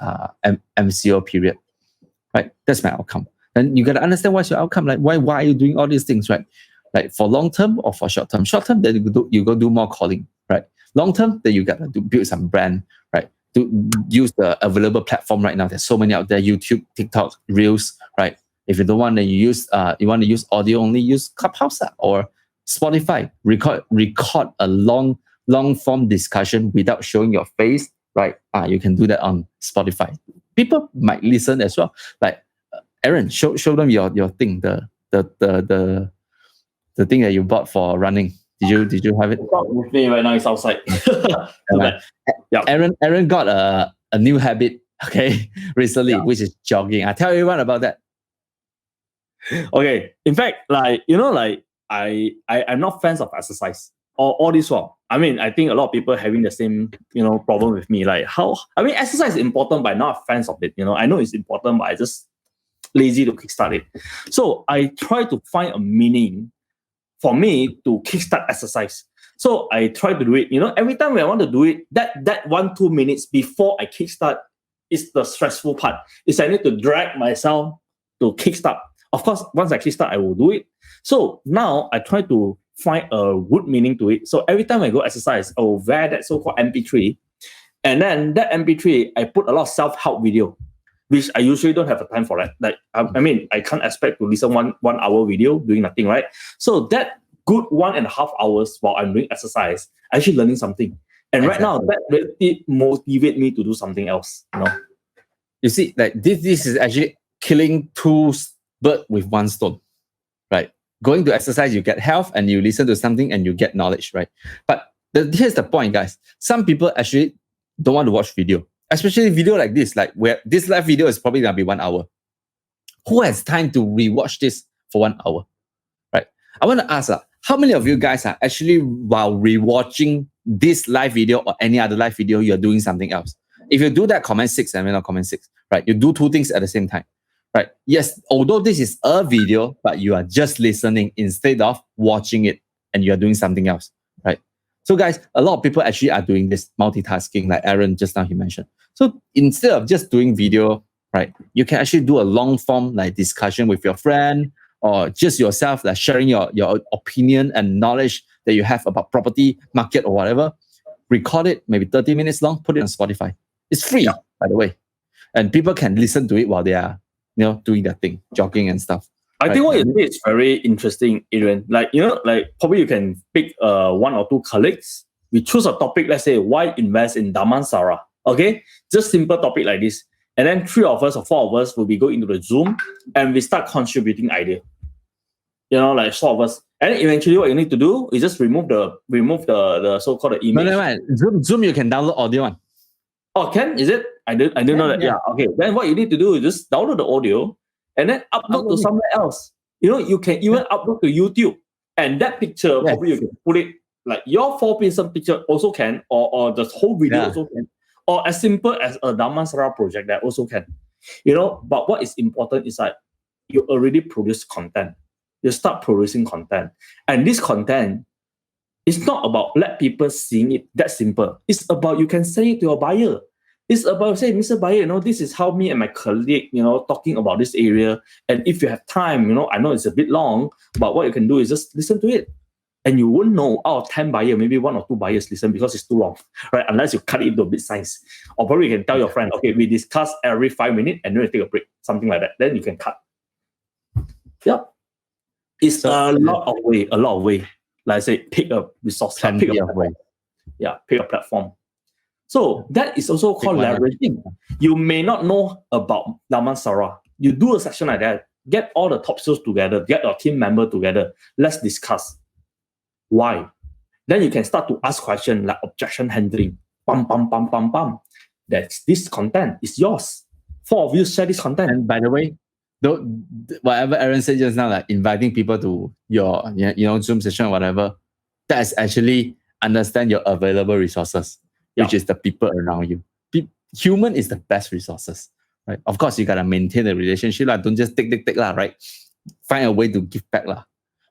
MCO period, right? That's my outcome. And you got to understand what's your outcome. Like why are you doing all these things, right? Like for long term or for short term. Short term, then you go do more calling, right? Long term, then you got to build some brand, right? To use the available platform right now. There's so many out there: YouTube, TikTok, Reels, right? If you don't want to use, you want to use audio only, use Clubhouse or Spotify. Record a long form discussion without showing your face, right? You can do that on Spotify. People might listen as well. Like Aaron, show them your thing, the thing that you bought for running. Did you have it? It's not with me right now. It's outside. Yeah. Aaron got a new habit, okay, recently, which is jogging. I tell everyone about that. Okay. In fact, I'm not fans of exercise. all this while, I mean, I think a lot of people having the same, problem with me. Like exercise is important, but I'm not a fan of it. I know it's important, but I just lazy to kickstart it. So I try to find a meaning for me to kickstart exercise. So I try to do it. Every time when I want to do it, that 1-2 minutes before I kickstart is the stressful part. Is I need to drag myself to kickstart. Of course, once I kickstart, I will do it. So now I try to find a good meaning to it. So every time I go exercise, I will wear that so-called MP3. And then that MP3, I put a lot of self-help video, which I usually don't have the time for that. Like, I mean, I can't expect to listen one hour video doing nothing, right? So that good 1.5 hours while I'm doing exercise, I'm actually learning something. And right now, that really motivates me to do something else. You see, like this is actually killing two birds with one stone, right? Going to exercise, you get health, and you listen to something and you get knowledge, right? But here's the point, guys. Some people actually don't want to watch video, especially video like this, like where this live video is probably gonna be 1 hour. Who has time to rewatch this for 1 hour, right? I want to ask, how many of you guys are actually, while rewatching this live video or any other live video, you're doing something else? If you do that, comment 6 and we're not comment 6, right? You do two things at the same time, right? Yes, although this is a video, but you are just listening instead of watching it and you're doing something else, right? So guys, a lot of people actually are doing this multitasking, like Aaron just now he mentioned. So instead of just doing video, right, you can actually do a long form like discussion with your friend or just yourself, like sharing your opinion and knowledge that you have about property, market or whatever. Record it, maybe 30 minutes long, put it on Spotify. It's free, by the way. And people can listen to it while they are, doing their thing, jogging and stuff. I think what you did is very interesting, Adrian. Like, probably you can pick 1 or 2 colleagues. We choose a topic, let's say, why invest in Damansara? Okay? Just simple topic like this. And then 3 of us or 4 of us will be going into the Zoom and we start contributing idea. Like 4 of us. And then eventually what you need to do is just remove the so-called image. No. Zoom you can download audio one. Oh, can? Is it? I didn't know that. Yeah. Okay. Then what you need to do is just download the audio and then upload to somewhere else. You can even upload to YouTube. And that picture, probably you can put it, like your 4-person picture also can, or the whole video also can. Or as simple as a Damansara project that also can. But what is important is that you already produce content. You start producing content. And this content is not about let people seeing it that simple. It's about you can say it to your buyer. It's about say, Mr. Buyer, this is how me and my colleague, talking about this area. And if you have time, I know it's a bit long, but what you can do is just listen to it. And you won't know out of 10 buyers, maybe 1 or 2 buyers listen because it's too long, right? Unless you cut it into a bit size. Or probably you can tell your friend, okay, we discuss every 5 minutes and then we take a break, something like that. Then you can cut. Yeah. It's a lot of way. Like I say, pick a resource, pick a platform. Yeah, pick a platform. So that is also called leveraging. You may not know about Damansara. You do a section like that. Get all the top sales together. Get your team member together. Let's discuss. Why? Then you can start to ask questions like objection handling. That's this content is yours. 4 of you share this content. And by the way, whatever Aaron said just now, like inviting people to your Zoom session or whatever, that's actually understand your available resources, which is the people around you. Human is the best resources, right? Of course, you gotta maintain the relationship, don't just take, right? Find a way to give back,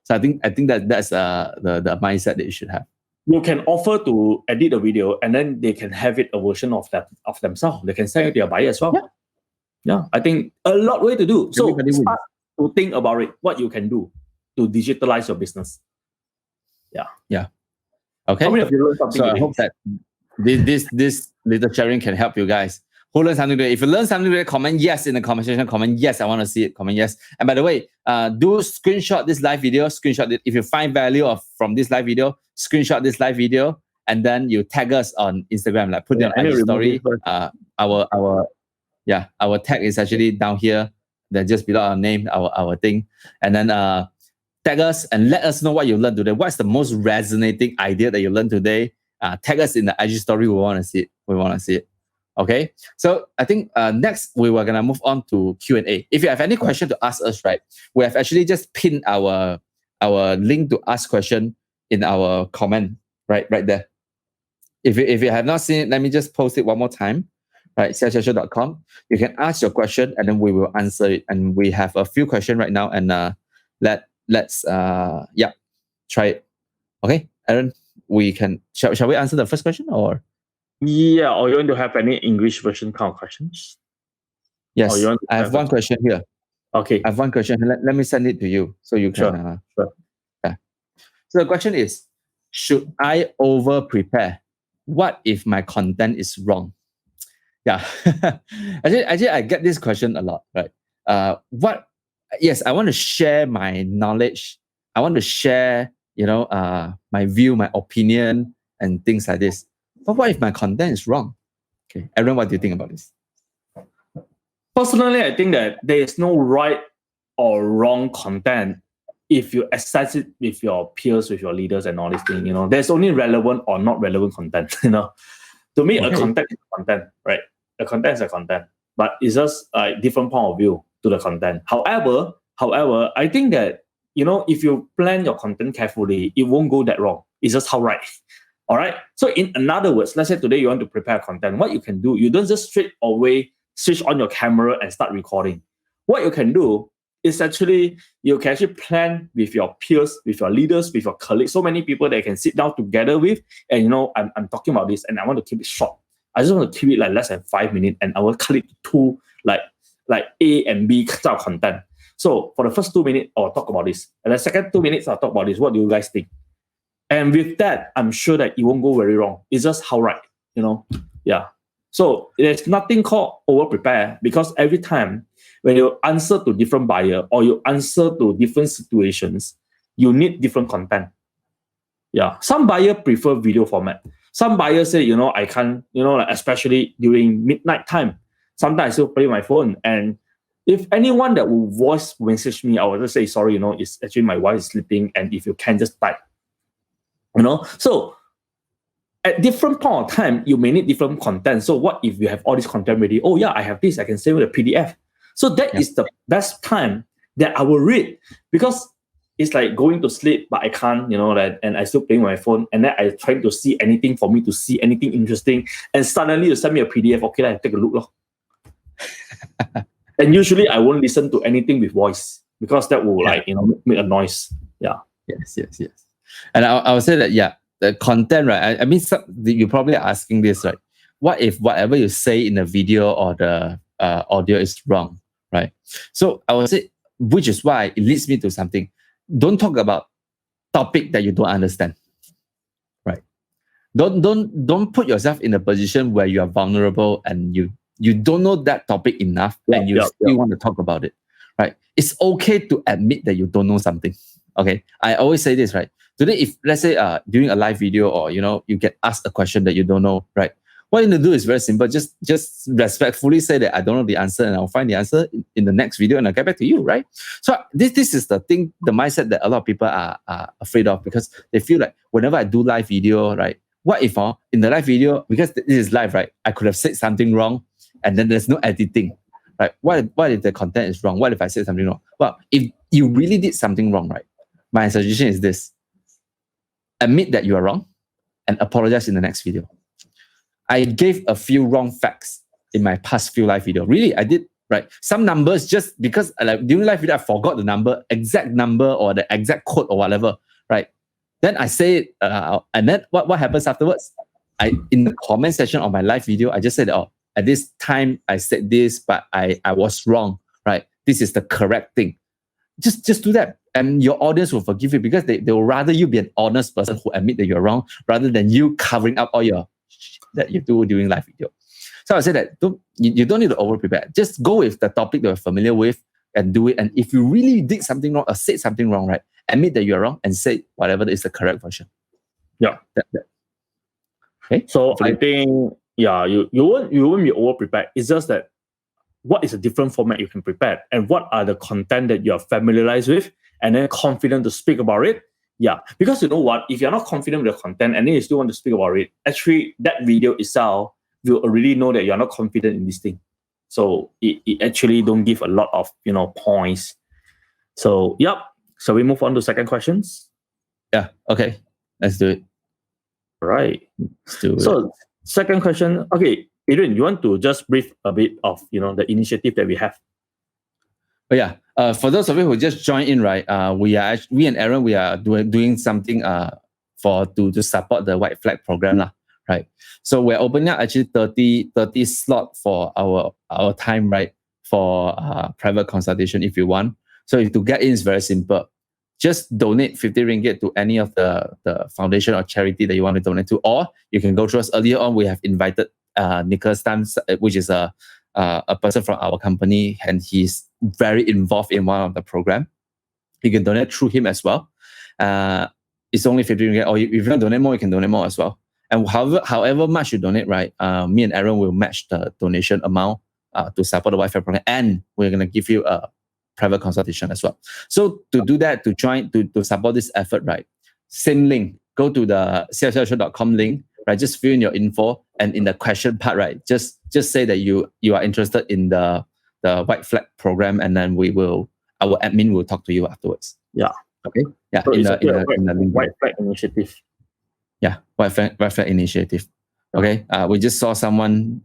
So I think that's the mindset that you should have. You can offer to edit a video and then they can have it a version of themselves. They can send it to your buyer as well. Yeah, I think a lot way to do. So start to think about it, what you can do to digitalize your business. Yeah. Okay. How many of you learned something so today? I hope that this little sharing can help you guys. Who learned something today? If you learned something today, comment yes in the comment section. Comment yes, I want to see it. Comment yes. And by the way, do screenshot this live video. Screenshot it. If you find value from this live video, screenshot this live video, and then you tag us on Instagram. Like put it on IG story. Our tag is actually down here. Then just below our name, our thing, and then tag us and let us know what you learned today. What's the most resonating idea that you learned today? Tag us in the IG story. We want to see it. Okay, so I think next we were gonna move on to Q&A. If you have any question to ask us, right, we have actually just pinned our link to ask question in our comment right there. If you have not seen it, let me just post it one more time. Right, xiaoxiaoshow.com. You can ask your question and then we will answer it. And we have a few questions right now, and let's try it. Okay, Aaron, we can shall we answer the first question or? Yeah, or you want to have any English version kind of questions? Yes, Or you want to I have one question here. Okay. I have one question. Let me send it to you so you can. Sure. Yeah. So the question is, should I over prepare? What if my content is wrong? Yeah. actually, I get this question a lot, right? Yes, I want to share my knowledge. I want to share, my view, my opinion, and things like this. But what if my content is wrong? Okay, Aaron, what do you think about this? Personally, I think that there is no right or wrong content if you assess it with your peers, with your leaders, and all these things. There's only relevant or not relevant content. To me, a content is a content, right? A content is a content, but it's just a different point of view to the content. However, I think that if you plan your content carefully, it won't go that wrong. It's just how right. All right. So in other words, let's say today you want to prepare content. What you can do, you don't just straight away switch on your camera and start recording. What you can do is you can actually plan with your peers, with your leaders, with your colleagues, so many people that you can sit down together with. And I'm talking about this and I want to keep it short. I just want to keep it like less than 5 minutes, and I will cut it to like A and B type of content. So for the first 2 minutes, I'll talk about this. And the second 2 minutes, I'll talk about this. What do you guys think? And with that, I'm sure that it won't go very wrong. It's just how right, Yeah. So there's nothing called over-prepare, because every time when you answer to different buyer or you answer to different situations, you need different content. Yeah. Some buyer prefer video format. Some buyers say, I can't, like especially during midnight time. Sometimes I still play my phone. And if anyone that will voice message me, I will just say, sorry, it's actually my wife is sleeping. And if you can just type, So at different point of time, you may need different content. So what if you have all this content ready? Oh yeah, I have this. I can save it a PDF. So that is the best time that I will read, because it's like going to sleep, but I can't, and I still playing my phone. And then I try to see anything for me to see anything interesting. And suddenly you send me a PDF. Okay, I take a look. And usually I won't listen to anything with voice, because that will make a noise. Yeah. Yes. And I would say that, the content, right? I mean, you're probably asking this, right? What if whatever you say in the video or the audio is wrong, right? So I would say, which is why it leads me to something. Don't talk about topic that you don't understand, right? Don't put yourself in a position where you are vulnerable and you don't know that topic enough and you still want to talk about it, right? It's okay to admit that you don't know something. Okay, I always say this, right? Today, if let's say during a live video or you get asked a question that you don't know, right? What you need to do is very simple. Just respectfully say that I don't know the answer, and I'll find the answer in the next video and I'll get back to you, right? So this is the thing, the mindset that a lot of people are afraid of, because they feel like whenever I do live video, right? What if in the live video, because this is live, right? I could have said something wrong and then there's no editing, right? What if the content is wrong? What if I said something wrong? Well, if you really did something wrong, right? My suggestion is this: admit that you are wrong and apologize in the next video. I gave a few wrong facts in my past few live video. Really, I did, right? Some numbers, just because during live video, I forgot the exact number or the exact quote or whatever, right? Then I say it, and then what happens afterwards? In the comment section of my live video, I just said, at this time I said this, but I was wrong, right? This is the correct thing. Just do that, and your audience will forgive you, because they will rather you be an honest person who admit that you're wrong, rather than you covering up all your that you do during live video. So I say that you don't need to over prepare. Just go with the topic that you're familiar with and do it. And if you really did something wrong or said something wrong, right, admit that you're wrong and say whatever is the correct version. Yeah. Okay. So I think you won't be over prepared. It's just that what is a different format you can prepare, and what are the content that you're familiarized with, and then confident to speak about it. Yeah, because you know what, if you're not confident with the content and then you still want to speak about it, actually that video itself will already know that you're not confident in this thing. So it actually don't give a lot of points. So so we move on to second questions. Yeah. Okay. Let's do it. Right. Let's do it. So second question. Okay, Adrian, you want to just brief a bit of the initiative that we have? Oh yeah. For those of you who just joined in, right? We and Aaron, we are doing something to support the White Flag program, lah. Right. So we're opening up actually 30 slot for our time, right? For private consultation if you want. So to get in is very simple. Just donate 50 ringgit to any of the foundation or charity that you want to donate to, or you can go through us. Earlier on, we have invited Nicholas Tan, which is a person from our company, and he's very involved in one of the program. You can donate through him as well. It's only 50 ringgit, or if you want to donate more, you can donate more as well. And however much you donate, right? Me and Aaron will match the donation amount to support the Wi-Fi program, and we're gonna give you a private consultation as well. So to do that, to join, to support this effort, right? Same link. Go to the cfcshow.com link, right? Just fill in your info, and in the question part, right? Just say that you are interested in the White Flag program, and then our admin will talk to you afterwards. Yeah. Okay. Yeah. So in the link. White Flag initiative. Yeah, White Flag initiative. Okay. We just saw someone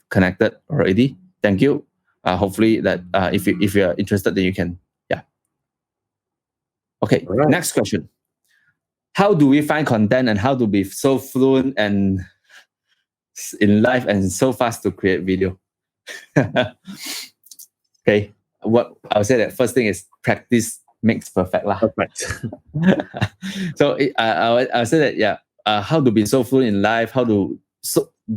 connected already. Thank you. Hopefully that if you're interested, then you can. Yeah. Okay. All right. Next question. How do we find content, and how to be so fluent and in life and so fast to create video? Okay. What I'll say that first thing is practice makes perfect lah. Perfect. So I'll say that, yeah. How to be so fluent in life, how to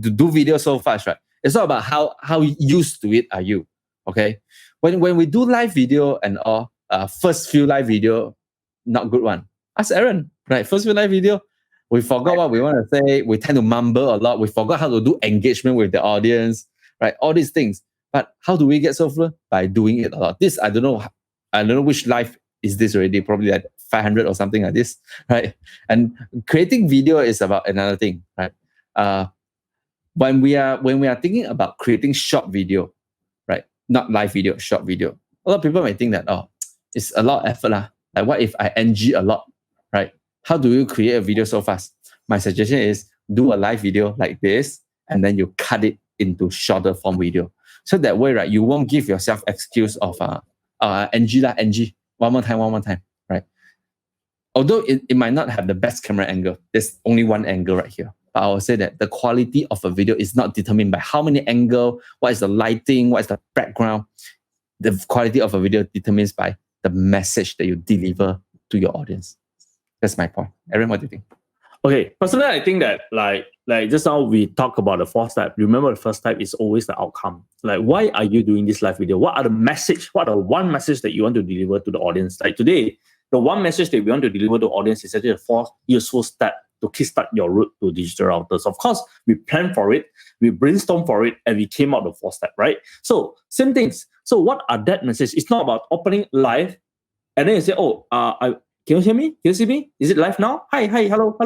do video so fast, right? It's not about how used to it are you. Okay. When we do live video and all, first few live video, not good one. Ask Aaron, right? First few live video, we forgot what we want to say. We tend to mumble a lot. We forgot how to do engagement with the audience, right? All these things. But how do we get so fluent? By doing it a lot. This, I don't know which live is this already, probably like 500 or something like this, right? And creating video is about another thing, right? When we are thinking about creating short video, right? Not live video, short video. A lot of people might think that, it's a lot of effort lah. Like what if I NG a lot, right? How do you create a video so fast? My suggestion is do a live video like this, and then you cut it into shorter form video. So that way, right, you won't give yourself excuse of NG, one more time, right? Although it might not have the best camera angle, there's only one angle right here. But I will say that the quality of a video is not determined by how many angle, what is the lighting, what is the background. The quality of a video determines by the message that you deliver to your audience. That's my point. Aaron, what do you think? Okay, personally, I think that like just now we talk about the fourth type. Remember, the first type is always the outcome. Like, why are you doing this live video? What are the message? What are one message that you want to deliver to the audience? Like today, the one message that we want to deliver to the audience is actually the fourth useful step to kickstart your route to digital routers. Of course, we planned for it, we brainstormed for it, and we came out the fourth step, right? So same things. So what are that message? It's not about opening live and then you say, can you hear me? Can you see me? Is it live now? Hi, hello,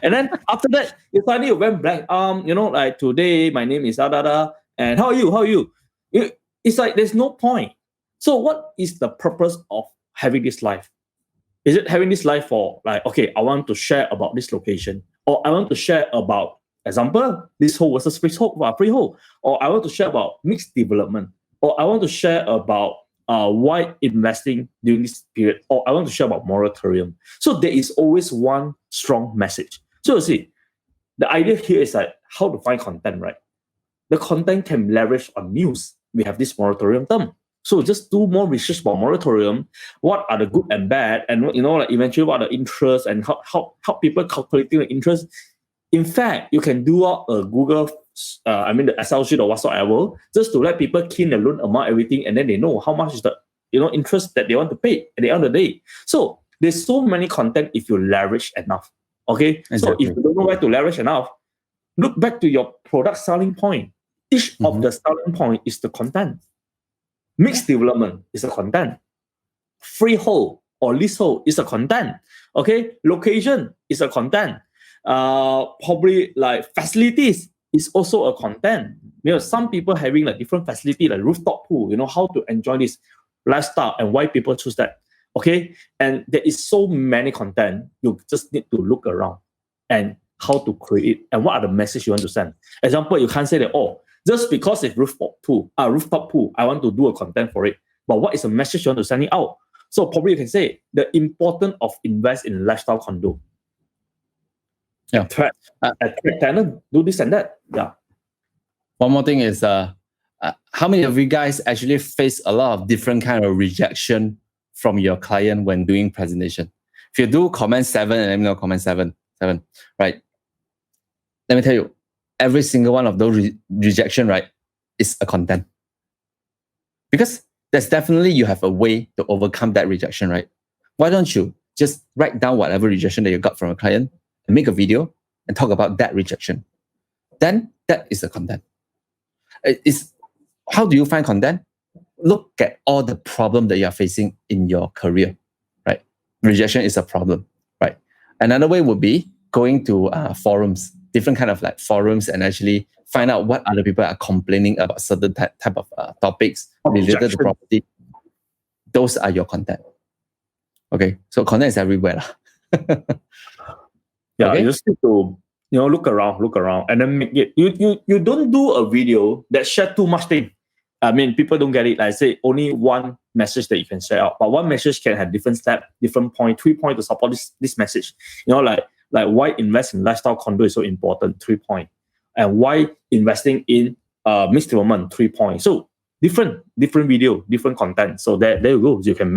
and then after that, you suddenly went blank. Like today, my name is da, and how are you? It's like there's no point. So what is the purpose of having this live? Is it having this live for like, okay, I want to share about this location, or I want to share about, example, this whole versus freehold, or I want to share about mixed development, or I want to share about why investing during this period, or I want to share about moratorium. So there is always one strong message. So you see, the idea here is like how to find content, right? The content can leverage on news. We have this moratorium term. So just do more research about moratorium. What are the good and bad, and like eventually what are the interest and how people calculating the interest. In fact, you can do a Google, the Excel sheet or whatsoever, just to let people key in the loan amount, everything, and then they know how much is the interest that they want to pay at the end of the day. So there's so many content if you leverage enough. Okay, exactly. So if you don't know where to leverage enough, look back to your product selling point. Each of the selling point is the content. Mixed development is the content. Freehold or leasehold is the content. Okay, location is a content. Probably like facilities is also a content. Some people having like different facility like rooftop pool, how to enjoy this lifestyle and why people choose that. Okay, and there is so many content. You just need to look around and how to create it and what are the message you want to send. Example, you can't say that, oh, just because it's rooftop pool, I want to do a content for it. But what is the message you want to send it out? So probably you can say the importance of invest in lifestyle condo. Yeah. Attract tenant, do this and that. Yeah. One more thing is, how many of you guys actually face a lot of different kind of rejection from your client when doing presentation? If you do, comment 7 and let me know, comment 7, right? Let me tell you, every single one of those rejection, right, is a content. Because there's definitely you have a way to overcome that rejection, right? Why don't you just write down whatever rejection that you got from a client and make a video and talk about that rejection? Then that is the content. How do you find content? Look at all the problem that you're facing in your career, right? Rejection is a problem, right? Another way would be going to forums, different kind of like forums, and actually find out what other people are complaining about certain type of topics related to property. Those are your content. Okay, so content is everywhere. Yeah, Okay? you just need to look around, and then make it. You don't do a video that share too much thing. I mean, people don't get it. Like I say, only one message that you can share out, but one message can have different step, different point, 3 points to support this message. Like why invest in lifestyle condo is so important, 3 points, and why investing in mixed development, 3 points. So different video, different content. So there you go. You can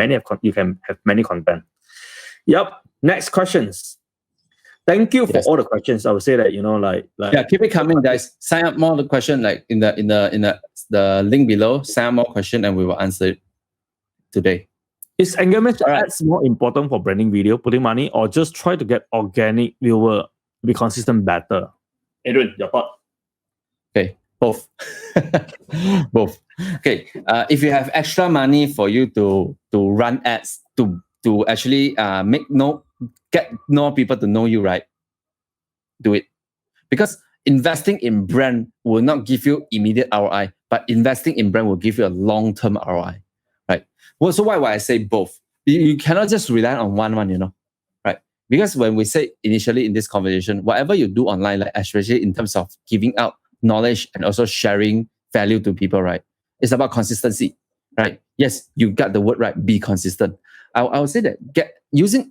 have many content. Yep. Next questions. Thank you for all the questions. I would say that yeah, keep it coming, guys. Sign up more the question like in the link below. Sign up more question and we will answer it today. Is engagement ads more important for branding video, putting money, or just try to get organic viewer to be consistent better? Adrian, your thought? Okay, both. Both. Okay, if you have extra money for you to run ads to actually get more people to know you, right? Do it. Because investing in brand will not give you immediate ROI, but investing in brand will give you a long-term ROI, right? Well, so why I say both? You cannot just rely on one, right? Because when we say initially in this conversation, whatever you do online, like especially in terms of giving out knowledge and also sharing value to people, right? It's about consistency, right? Yes, you got the word right, be consistent. I would say that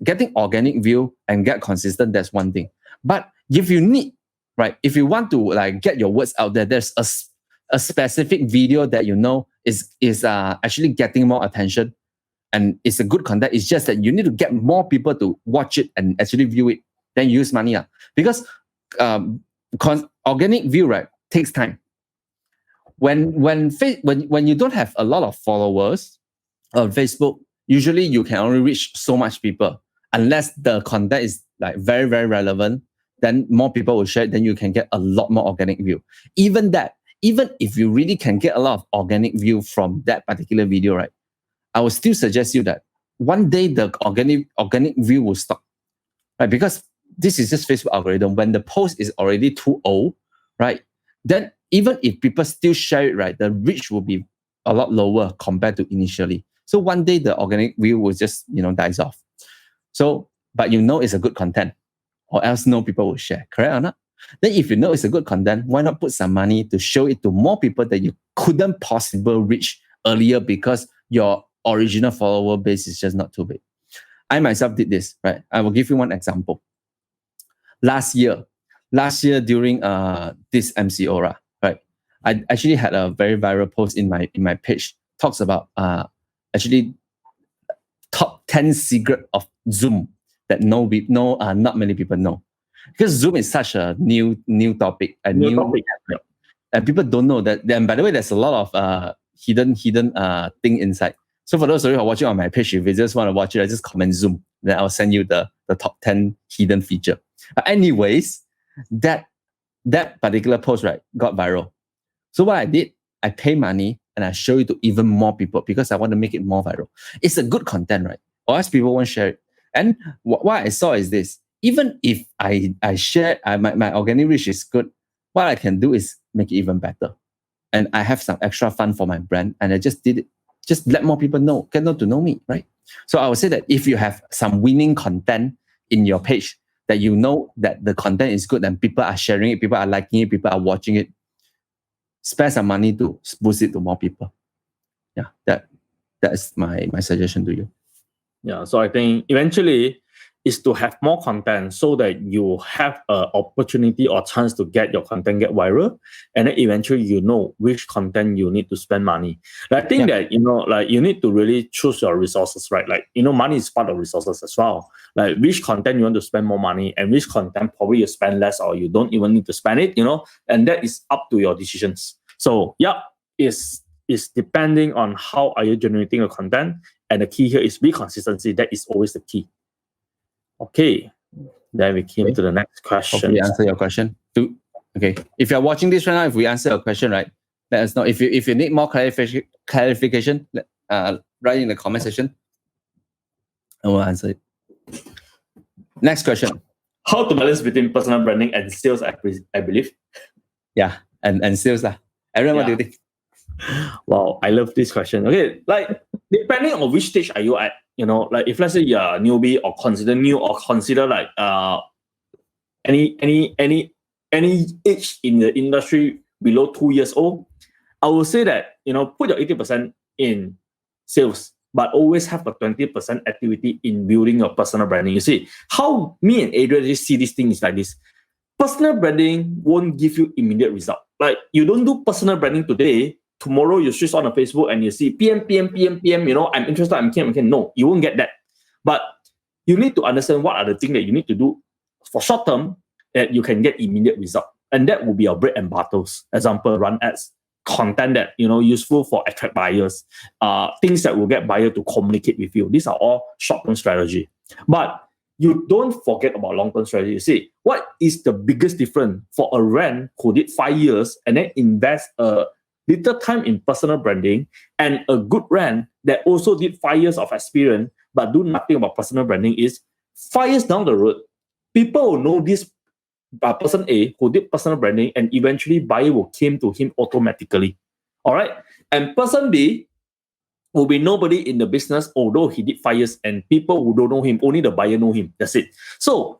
getting organic view and get consistent, that's one thing. But if you need, right, if you want to like get your words out there, there's a specific video that is actually getting more attention and it's a good content. It's just that you need to get more people to watch it and actually view it, then use money. Because organic view, right, takes time. When you don't have a lot of followers on Facebook, usually you can only reach so much people unless the content is like very, very relevant. Then more people will share it, then you can get a lot more organic view. Even if you really can get a lot of organic view from that particular video, right, I will still suggest you that one day the organic view will stop, right? Because this is just Facebook algorithm. When the post is already too old, right, then even if people still share it, right, the reach will be a lot lower compared to initially. So one day the organic view will just dies off. So, but it's a good content, or else no people will share, correct or not? Then if it's a good content, why not put some money to show it to more people that you couldn't possibly reach earlier because your original follower base is just not too big. I myself did this, right? I will give you one example. Last year during this MCO, right, I actually had a very viral post in my page, talks about actually top 10 secret of Zoom that not many people know. Because Zoom is such a new topic, and people don't know that. And by the way, there's a lot of hidden thing inside. So for those of you who are watching on my page, if you just want to watch it, I just comment Zoom. Then I'll send you the top 10 hidden feature. But anyways, that particular post, right, got viral. So what I did, I pay money and I show it to even more people because I want to make it more viral. It's a good content, right? Or else people won't share it. And what I saw is this. Even if I share, my organic reach is good, what I can do is make it even better. And I have some extra fun for my brand. And I just did it. Just let more people get to know me, right? So I would say that if you have some winning content in your page, that you know that the content is good and people are sharing it, people are liking it, people are watching it, spend some money to boost it to more people. Yeah, that is my suggestion to you. Yeah, so I think eventually is to have more content so that you have an opportunity or chance to get your content get viral, and then eventually you know which content you need to spend money. I think that like you need to really choose your resources, right? Like money is part of resources as well. Like which content you want to spend more money, and which content probably you spend less or you don't even need to spend it. And that is up to your decisions. So yeah, it's depending on how are you generating your content, and the key here is be consistency. That is always the key. Okay, then we came to the next question. Hopefully answer your question. Okay, if you're watching this right now, if we answer your question right, let us know. If you need more clarification, write in the comment section, and we'll answer it. Next question. How to balance between personal branding and sales? I believe. Yeah, and sales lah. Everyone, what do you think? Wow, I love this question. Okay, like depending on which stage are you at, like if let's say you're a newbie or consider new or consider like any age in the industry below 2 years old, I will say that put your 80% in sales, but always have a 20% activity in building your personal branding. You see, how me and Adrian just see this thing is like this. Personal branding won't give you immediate result. Like you don't do personal branding today, tomorrow you switch on a Facebook and you see PM, I'm interested, I'm keen. No, you won't get that. But you need to understand what are the things that you need to do for short term that you can get immediate result. And that will be your bread and butters. Example, run ads, content that, useful for attract buyers, things that will get buyer to communicate with you. These are all short-term strategy. But you don't forget about long-term strategy. You see, what is the biggest difference for a rent who did 5 years and then invest a little time in personal branding, and a good rent that also did 5 years of experience but do nothing about personal branding is 5 years down the road, people will know this person A who did personal branding, and eventually buyer will come to him automatically. All right. And person B will be nobody in the business, although he did 5 years, and people who don't know him, only the buyer know him. That's it. So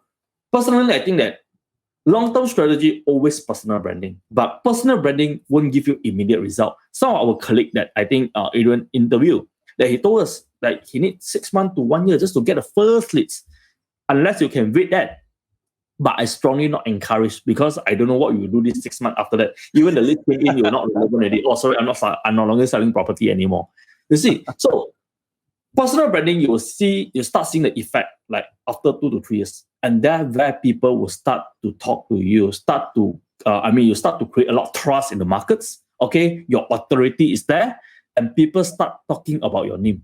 personally, I think that long-term strategy, always personal branding. But personal branding won't give you immediate result. Some of our colleague that I think Adrian interviewed, that he told us that he needs 6 months to 1 year just to get the first leads, unless you can wait that. But I strongly not encourage, because I don't know what you will do this 6 months after that. Even the lead came in, you're not relevant already. Oh, sorry, I'm no longer selling property anymore. You see, so personal branding, you start seeing the effect like after 2 to 3 years. And that's where people will start to talk to you, you start to create a lot of trust in the markets. Okay, your authority is there, and people start talking about your name.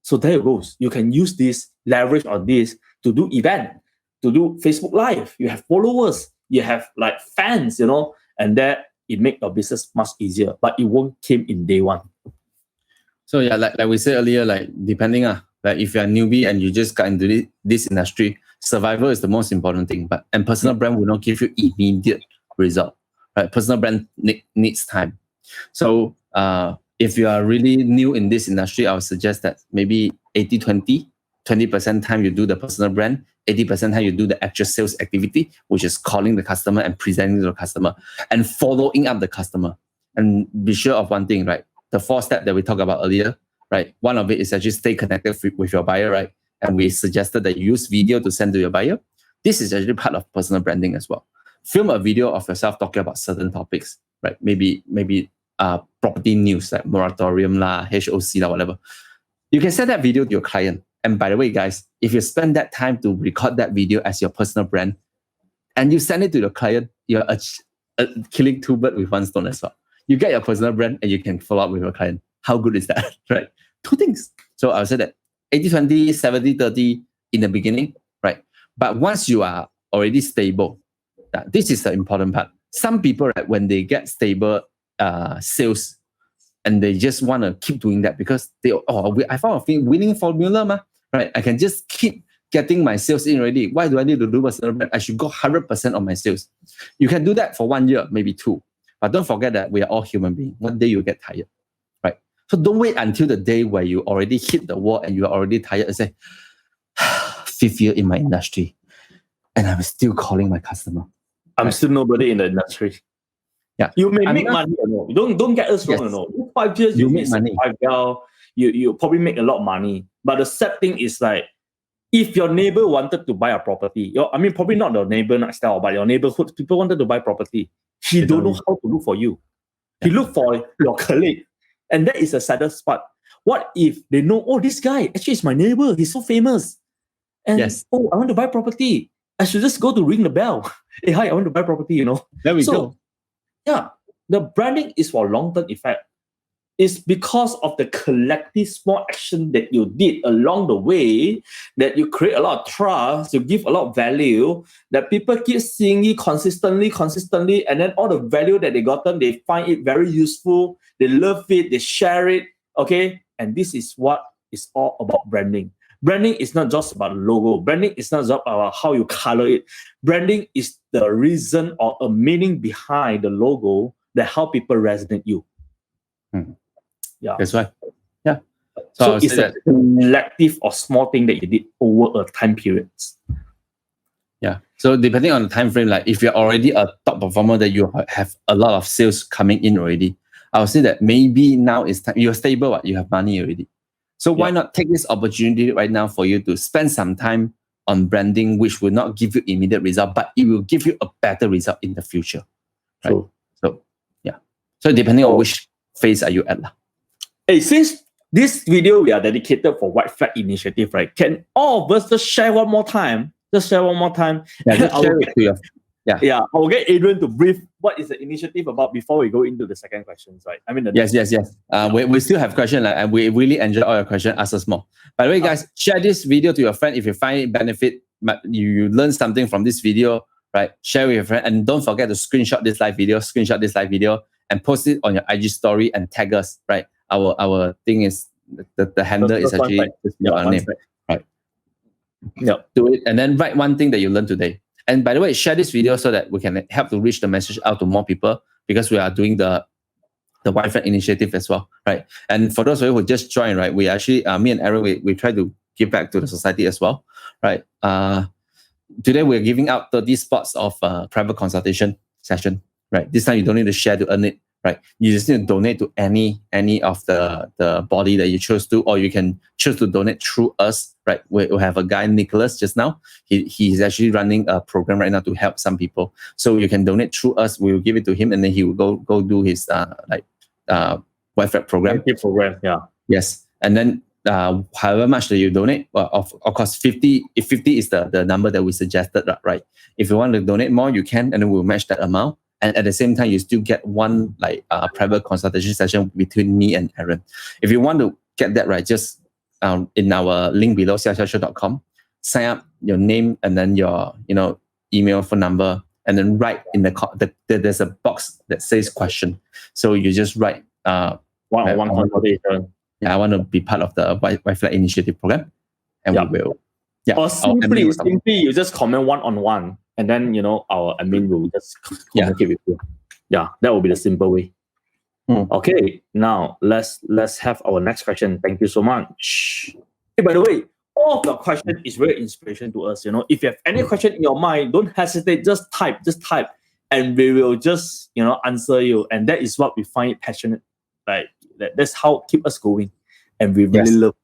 So there it goes. You can use this, leverage on this to do event, to do Facebook Live. You have followers, you have like fans, and that it make your business much easier, but it won't came in day one. So yeah, like we said earlier, like depending like if you're a newbie and you just got into this industry, survival is the most important thing. And personal brand will not give you immediate result, right? Personal brand needs time. So if you are really new in this industry, I would suggest that maybe 80-20, 20% time you do the personal brand, 80% time you do the actual sales activity, which is calling the customer and presenting to the customer and following up the customer. And be sure of one thing, right? The 4 steps that we talked about earlier, right? One of it is actually stay connected with your buyer, right? And we suggested that you use video to send to your buyer. This is actually part of personal branding as well. Film a video of yourself talking about certain topics, right? Maybe property news like moratorium lah, HOC lah, whatever. You can send that video to your client. And by the way, guys, if you spend that time to record that video as your personal brand and you send it to your client, you're killing 2 birds with 1 stone as well. You get your personal brand and you can follow up with your client. How good is that, right? 2 things. So I'll say that 80-20, 70-30 in the beginning, right? But once you are already stable, this is the important part. Some people, right, when they get stable sales, and they just want to keep doing that because I found a winning formula, right? I can just keep getting my sales in already. Why do I need to do personal brand? I should go 100% on my sales. You can do that for 1 year, maybe 2. But don't forget that we are all human beings. One day you'll get tired, right? So don't wait until the day where you already hit the wall and you are already tired and say, 5th year in my industry, and I'm still calling my customer. I'm still nobody in the industry. Yeah. You may make money or no. Don't get us wrong, Yes. or no. 5 years You you make money. survive well, you probably make a lot of money. But the sad thing is like, if your neighbor wanted to buy a property, probably not your neighbor next door, but your neighborhood, people wanted to buy property. He don't know how to look for you. He look for your colleague. And that is the saddest part. What if they know, oh, this guy actually is my neighbor. He's so famous. And I want to buy property. I should just go to ring the bell. Hey, hi, I want to buy property, There we go. Yeah, the branding is for long-term effect. It's because of the collective small action that you did along the way that you create a lot of trust, you give a lot of value, that people keep seeing you consistently, and then all the value that they gotten, they find it very useful, they love it, they share it, okay? And this is what is all about branding. Branding is not just about the logo. Branding is not just about how you color it. Branding is the reason or a meaning behind the logo that how people resonate you. Yeah, that's right. Yeah. So it's a collective or small thing that you did over a time period. Yeah. So depending on the time frame, like if you're already a top performer that you have a lot of sales coming in already, I would say that maybe now is time. You're stable, you have money already. So why not take this opportunity right now for you to spend some time on branding, which will not give you immediate result, but it will give you a better result in the future. Right? True. So yeah. So depending on which phase are you at. Hey, since this video we are dedicated for White Flag Initiative, right? Can all of us just share one more time? Yeah, just share it to your. Yeah, I'll get Adrian to brief what is the initiative about before we go into the second questions, right? Yes. We still have questions, and we really enjoy all your questions. Ask us more. By the way, guys, share this video to your friend if you find it benefit. You learn something from this video, right? Share with your friend, and don't forget to screenshot this live video, and post it on your IG story and tag us, right? Our thing is the handle is actually your name, right? Yeah. Do it, and then write one thing that you learned today. And by the way, share this video so that we can help to reach the message out to more people, because we are doing the White Flag Initiative as well, right? And for those of you who just joined, right, we actually, me and Aaron, we try to give back to the society as well, right? Today we're giving out 30 spots of private consultation session, right? This time you don't need to share to earn it, right? You just need to donate to any of the body that you choose to, or you can choose to donate through us, right? We have a guy, Nicholas, just now. He's actually running a program right now to help some people. So you can donate through us. We will give it to him, and then he will go do his White Flag program. Yeah. Yes, and then however much that you donate, well, of course, 50. If 50 is the number that we suggested, right? If you want to donate more, you can, and then we'll match that amount. And at the same time, you still get one private consultation session between me and Aaron. If you want to get that, right, just in our link below, xiaoxiaoshow.com, sign up your name and then your email, phone number, and then write in there's a box that says question. So you just write one consultation. Yeah, I want to be part of the White Flag Initiative program, and we will. Yeah. Or simply you just comment one-on-one, and then our admin will just communicate with you. Yeah, that will be the simple way. Okay, now let's have our next question. Thank you so much. Hey, by the way, all of your question is very inspiration to us. If you have any question in your mind, don't hesitate. Just type, and we will just answer you. And that is what we find passionate. Like that's how keep us going, and we really love.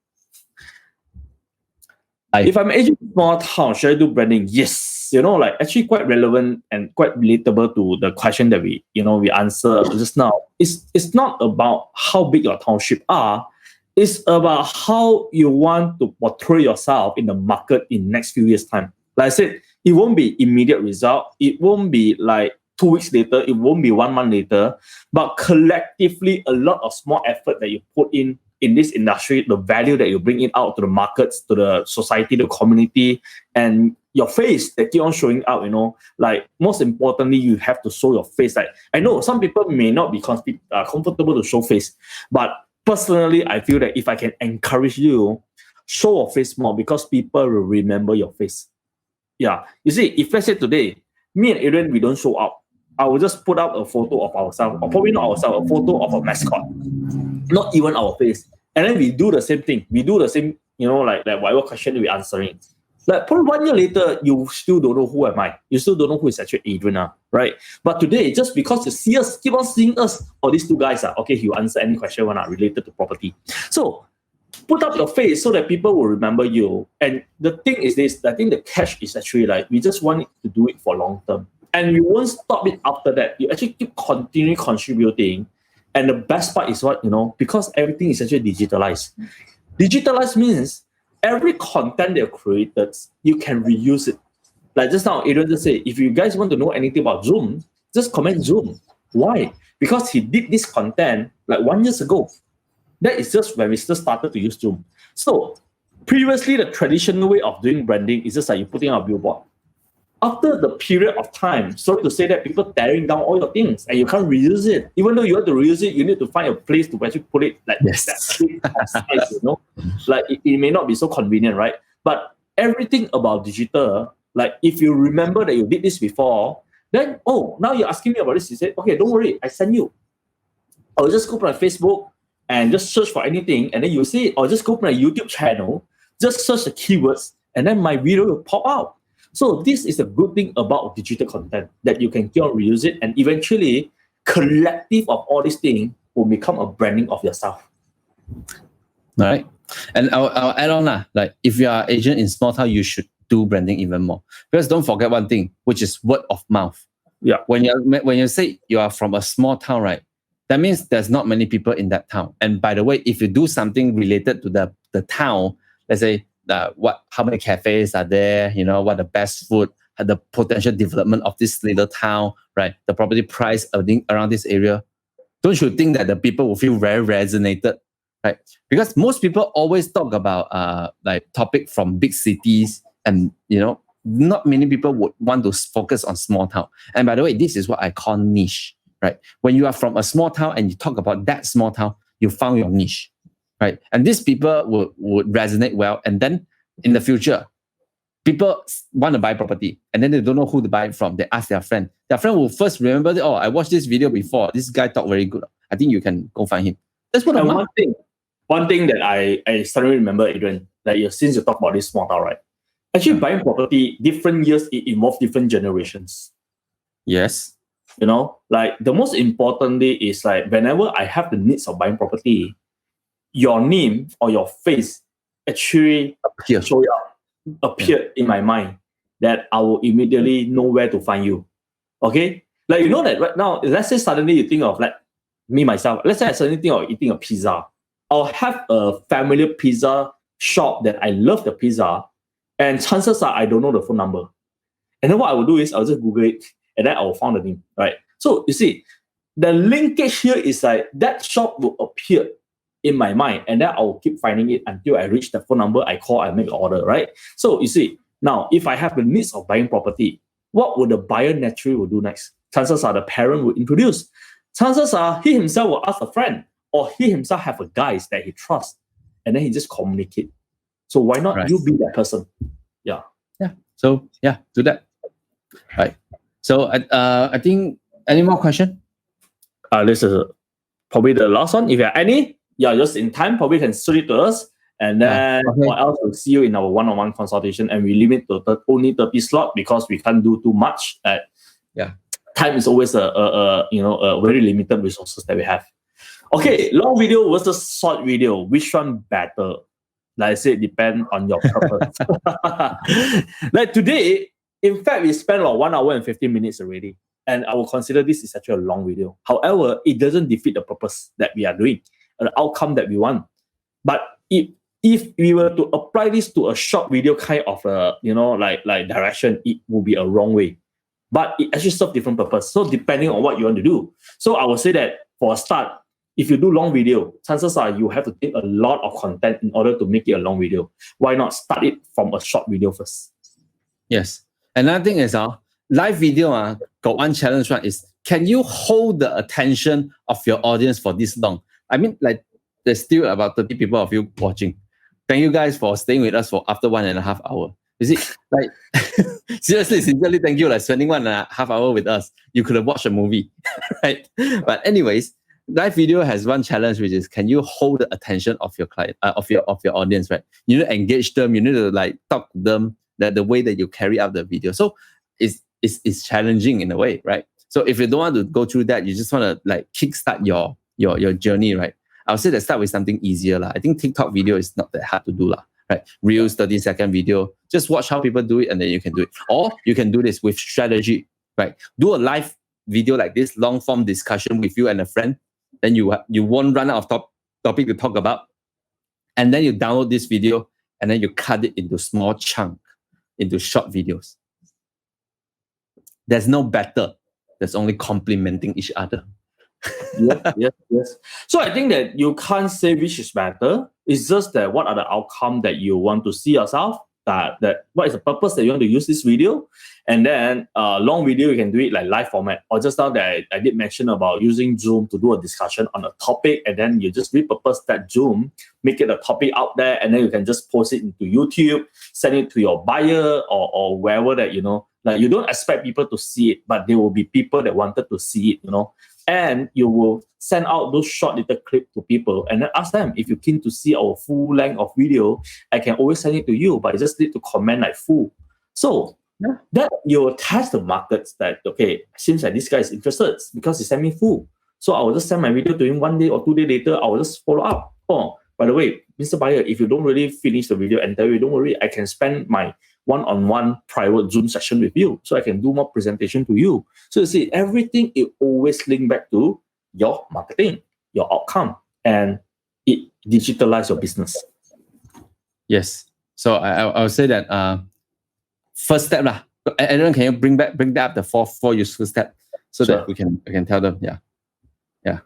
If I'm aging small town, should I do branding? Yes, actually quite relevant and quite relatable to the question that we answer just now. It's not about how big your township are. It's about how you want to portray yourself in the market in next few years' time. Like I said, it won't be immediate result. It won't be like 2 weeks later. It won't be 1 month later. But collectively, a lot of small effort that you put in this industry, the value that you bring it out to the markets, to the society, the community, and your face that keep on showing out, like most importantly, you have to show your face. Like I know some people may not be comfortable to show face, but personally, I feel that if I can encourage you, show your face more, because people will remember your face. Yeah. You see, if let's say today, me and Adrian, we don't show up, I will just put up a photo of ourselves, or probably not ourselves, a photo of a mascot, not even our face. And then we do the same thing. We do the same, like whatever question we're answering. Like probably 1 year later, you still don't know who am I. You still don't know who is actually Adrian, right? But today, just because you see us, keep on seeing us, these two guys are okay. He'll answer any question related to property. So put up your face so that people will remember you. And the thing is this: I think the catch is actually like we just want to do it for long term, and we won't stop it after that. You actually keep continuing contributing. And the best part is what, because everything is actually digitalized. Digitalized means every content they've created, you can reuse it. Like just now, Adrian just said, if you guys want to know anything about Zoom, just comment Zoom. Why? Because he did this content like 1 year ago. That is just when we just started to use Zoom. So previously, the traditional way of doing branding is just like you putting out a billboard. After the period of time, sorry to say that, people tearing down all your things and you can't reuse it. Even though you want to reuse it, you need to find a place to actually put it like Yes. that big of size, Like it may not be so convenient, right? But everything about digital, like if you remember that you did this before, then now you're asking me about this. You say, okay, don't worry, I send you. Or just go to my Facebook and just search for anything, and then you see it. Or just go to my YouTube channel, just search the keywords, and then my video will pop out. So this is a good thing about digital content, that you can keep on reuse it, and eventually, collective of all these things will become a branding of yourself. All right. And I'll add on like if you are agent in small town, you should do branding even more. Because don't forget one thing, which is word of mouth. Yeah. When you say you are from a small town, right? That means there's not many people in that town. And by the way, if you do something related to the town, let's say how many cafes are there, what the best food, the potential development of this little town, right? The property price around this area. Don't you think that the people will feel very resonated, right? Because most people always talk about like topic from big cities, and not many people would want to focus on small town. And by the way, this is what I call niche, right? When you are from a small town and you talk about that small town, you found your niche. Right. And these people would resonate well. And then in the future, people want to buy property and then they don't know who to buy it from. They ask their friend. Their friend will first remember that, I watched this video before. This guy talked very good. I think you can go find him. That's what I want. One thing that I suddenly remember, Adrian, like since you talk about this small town, right? Actually, buying property, different years, it involves different generations. Yes. Like the most important thing is like whenever I have the needs of buying property, your name or your face actually appeared in my mind, that I will immediately know where to find you. Okay? Like that right now, let's say suddenly you think of like me, myself, let's say I suddenly think of eating a pizza. I'll have a familiar pizza shop that I love the pizza, and chances are I don't know the phone number. And then what I will do is I'll just Google it and then I will find the name, right? So you see, the linkage here is like that shop will appear in my mind, and then I will keep finding it until I reach the phone number, I call, I make an order, right? So you see, now if I have the needs of buying property, what would the buyer naturally will do next? Chances are the parent will introduce. Chances are he himself will ask a friend, or he himself have a guys that he trusts, and then he just communicate. So why not you be that person? Yeah. Yeah. So do that. Right. So I think any more question? This is probably the last one. If you have any, just in time, probably can shoot it to us. And then or else we'll see you in our one-on-one consultation, and we limit to only 30 slot because we can't do too much. Time is always a very limited resources that we have. Okay, long video versus short video. Which one better? Like I said, depend on your purpose. Like today, in fact, we spent about 1 hour and 15 minutes already. And I will consider this is actually a long video. However, it doesn't defeat the purpose that we are doing, the outcome that we want. But if we were to apply this to a short video kind of like direction, it will be a wrong way. But it actually serves different purpose. So depending on what you want to do. So I will say that for a start, if you do long video, chances are you have to take a lot of content in order to make it a long video. Why not start it from a short video first? Yes. Another thing is live video got one challenge, right? Is can you hold the attention of your audience for this long? I mean, like there's still about 30 people of you watching. Thank you guys for staying with us for after 1.5 hours. You see, like seriously, sincerely, thank you. Like spending 1.5 hours with us, you could have watched a movie, right? But anyways, live video has one challenge, which is can you hold the attention of your client, of your audience, right? You need to engage them. You need to like talk to them. That the way that you carry out the video, so it's challenging in a way, right? So if you don't want to go through that, you just want to like kickstart your journey, right? I'll say that start with something easier lah. I think TikTok video is not that hard to do lah, right? Reels 30-second video, just watch how people do it, and then you can do it. Or you can do this with strategy, right? Do a live video like this, long form discussion with you and a friend. Then you won't run out of topic to talk about, and then you download this video and then you cut it into small chunk, into short videos. There's no better. There's only complementing each other. Yes. So I think that you can't say which is better. It's just that what are the outcome that you want to see yourself. That what is the purpose that you want to use this video, and then long video you can do it like live format, or just now that I did mention about using Zoom to do a discussion on a topic, and then you just repurpose that Zoom, make it a topic out there, and then you can just post it into YouTube, send it to your buyer or wherever that like you don't expect people to see it, but there will be people that wanted to see it, and you will send out those short little clips to people and then ask them if you're keen to see our full length of video. I can always send it to you, but you just need to comment like full. So that you will test the markets that, okay, seems like this guy is interested because he sent me full. So I will just send my video to him 1 day or 2 days later. I will just follow up. Oh, by the way, Mr. Buyer, if you don't really finish the video and tell you, don't worry, I can spend my one-on-one private Zoom session with you, so I can do more presentation to you. So you see, everything it always link back to your marketing, your outcome, and it digitalize your business. Yes. So I would say that first step lah. Everyone, can you bring that up the four useful steps so that we can tell them? Yeah.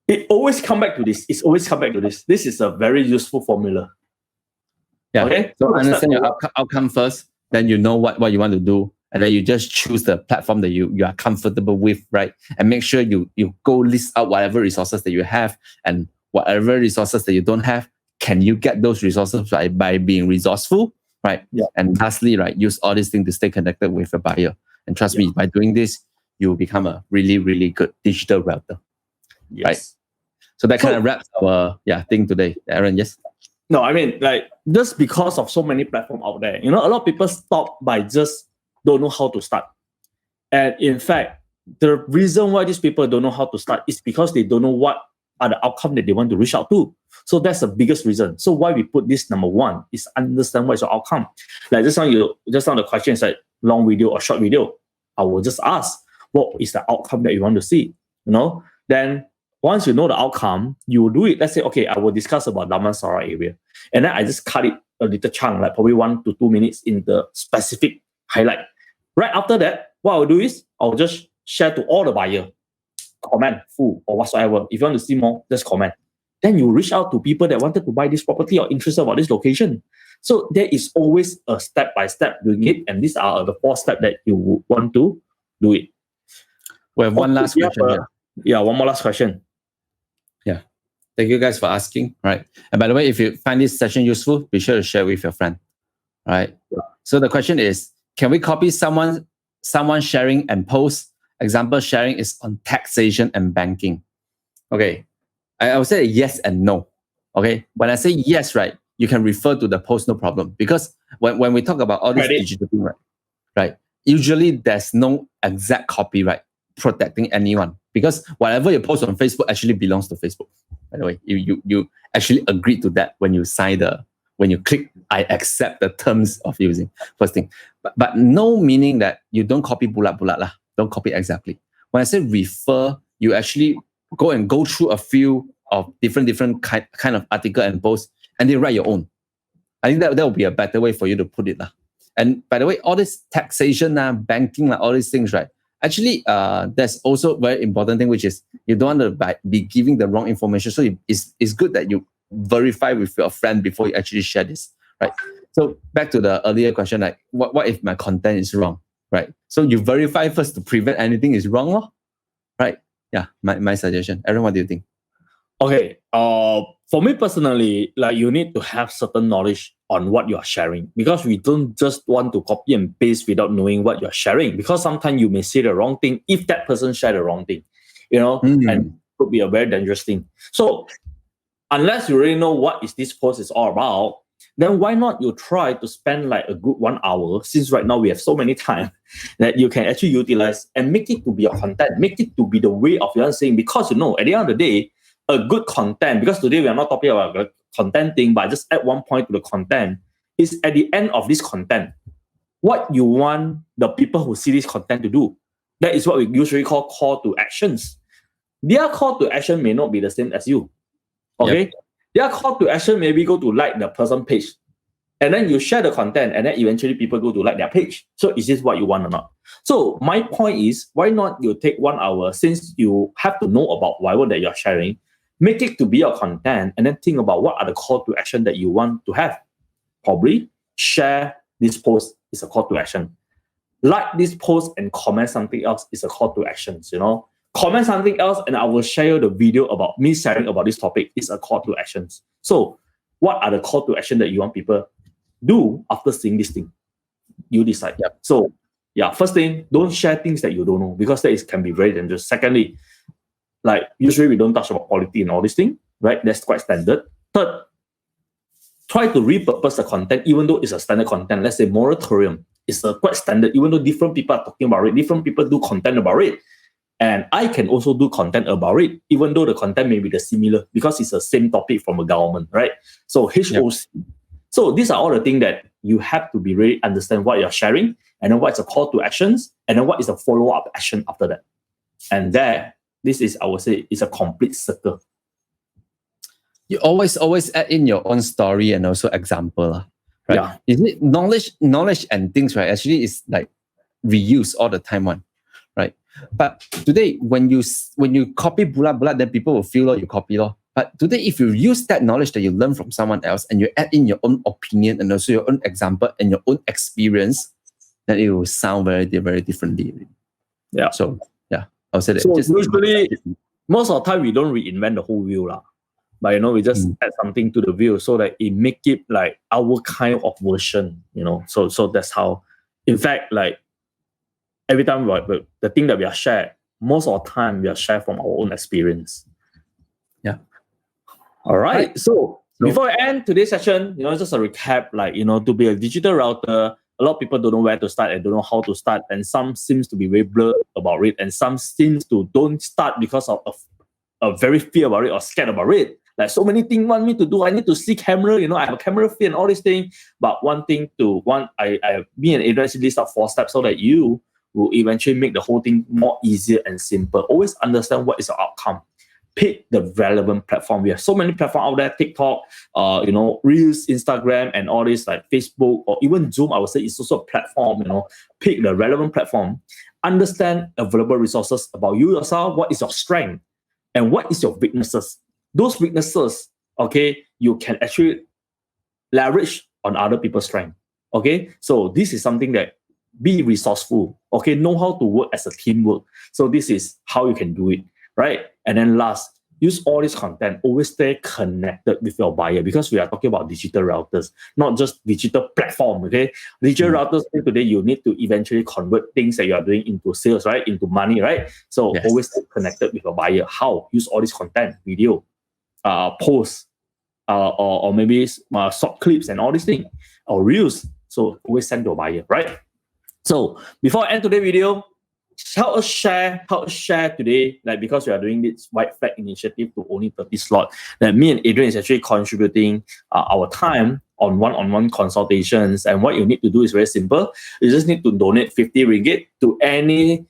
It always come back to this. It's always come back to this. This is a very useful formula. Yeah. Okay. So understand your outcome first, then you know what you want to do, and then you just choose the platform that you are comfortable with, right? And make sure you go list out whatever resources that you have, and whatever resources that you don't have, can you get those resources by being resourceful, right? Yeah. And lastly, right, use all these things to stay connected with a buyer. And trust me, by doing this, you will become a really, really good digital realtor. Yes. Right? So that kind of wraps our thing today. Aaron, yes? No, I mean, like, just because of so many platforms out there, a lot of people stop by just don't know how to start. And in fact, the reason why these people don't know how to start is because they don't know what are the outcome that they want to reach out to. So that's the biggest reason. So why we put this number one is understand what is your outcome. Like just now the question is like long video or short video. I will just ask, what is the outcome that you want to see? Then once you know the outcome, you will do it. Let's say, okay, I will discuss about Damansara area. And then I just cut it a little chunk, like probably 1 to 2 minutes in the specific highlight. Right after that, what I'll do is I'll just share to all the buyer, comment, full, or whatsoever. If you want to see more, just comment. Then you reach out to people that wanted to buy this property or interested about this location. So there is always a step-by-step doing it. And these are the 4 steps that you would want to do it. We have one last question here. Yeah, one more last question. Yeah. Thank you guys for asking. Right. And by the way, if you find this session useful, be sure to share with your friend. Right. Yeah. So the question is, can we copy someone sharing and post? Example sharing is on taxation and banking. Okay. I would say yes and no. Okay. When I say yes, right, you can refer to the post, no problem. Because when we talk about all this digital thing, right, usually there's no exact copyright protecting anyone, because whatever you post on Facebook actually belongs to Facebook. By the way, you actually agree to that when you when you click I accept the terms of using first thing. But no meaning that you don't copy bulat lah. Don't copy exactly. When I say refer, you actually go through a few of different kind of article and posts, and they write your own. I think that will be a better way for you to put it lah. And by the way, all this taxation banking all these things, right? Actually, there's also a very important thing, which is you don't want to be giving the wrong information. So it's good that you verify with your friend before you actually share this, right? So back to the earlier question, like what if my content is wrong, right? So you verify first to prevent anything is wrong, right? Yeah, my suggestion. Aaron, what do you think? Okay, for me personally, like you need to have certain knowledge on what you're sharing, because we don't just want to copy and paste without knowing what you're sharing, because sometimes you may say the wrong thing if that person shared the wrong thing, and it could be a very dangerous thing. So unless you really know what is this post is all about, then why not you try to spend like a good 1 hour, since right now we have so many time that you can actually utilize and make it to be your content, make it to be the way of your saying. Because at the end of the day, a good content, because today we are not talking about the content thing, but just add one point to the content, is at the end of this content, what you want the people who see this content to do. That is what we usually call call to actions. Their call to action may not be the same as you. Okay? Yep. Their call to action maybe go to like the person page. And then you share the content, and then eventually people go to like their page. So is this what you want or not? So my point is, why not you take 1 hour, since you have to know about whatever that you're sharing, make it to be your content, and then think about what are the call to action that you want to have. Probably share this post is a call to action. Like this post and comment something else is a call to actions, Comment something else and I will share you the video about me sharing about this topic is a call to actions. So what are the call to action that you want people do after seeing this thing? You decide. Yep. So first thing, don't share things that you don't know, because that can be very dangerous. Secondly, like usually we don't touch about quality and all this thing, right? That's quite standard. Third, try to repurpose the content, even though it's a standard content. Let's say moratorium is quite standard, even though different people are talking about it, different people do content about it. And I can also do content about it, even though the content may be the similar, because it's the same topic from a government, right? So HOC. Yep. So these are all the things that you have to be really understand what you're sharing, and then what's a call to actions, and then what is a follow-up action after that. And this is, I would say, is a complete circle. You always add in your own story and also example, right? Yeah. Is it knowledge and things, right? Actually, it's like reuse all the time one, right? But today, when you copy bula, then people will feel like you copy law. But today, if you use that knowledge that you learn from someone else and you add in your own opinion and also your own example and your own experience, then it will sound very, very differently. Yeah. So I'll say that. So usually, most of the time we don't reinvent the whole wheel lah. But we just add something to the wheel so that it make it like our kind of version, So that's how. In fact, like every time the thing that we are shared, most of the time we are shared from our own experience. Yeah. All right. So before I end today's session, just a recap, like, to be a digital router, a lot of people don't know where to start and don't know how to start. And some seems to be very blurred about it. And some seems to don't start because of a very fear about it or scared about it. Like so many things want me to do. I need to see camera, I have a camera fear and all these things. But me and Adrian actually list out 4 steps so that you will eventually make the whole thing more easier and simple. Always understand what is the outcome. Pick the relevant platform. We have so many platforms out there, TikTok, Reels, Instagram, and all this like Facebook or even Zoom. I would say it's also a platform. Pick the relevant platform. Understand available resources about you yourself. What is your strength and what is your weaknesses? Those weaknesses, okay, you can actually leverage on other people's strength. Okay, so this is something that be resourceful. Okay, know how to work as a teamwork. So this is how you can do it. Right? And then last, use all this content. Always stay connected with your buyer, because we are talking about digital routers, not just digital platform. Okay, digital routers today, you need to eventually convert things that you are doing into sales, right? Into money, right? So always stay connected with your buyer. How? Use all this content, video, posts, or maybe short clips and all these things, or reels. So always send to your buyer, right? So before I end today's video, help us share today, like, because we are doing this white flag initiative to only 30 slots, that me and Adrian is actually contributing our time on one-on-one consultations. And what you need to do is very simple. You just need to donate 50 ringgit to any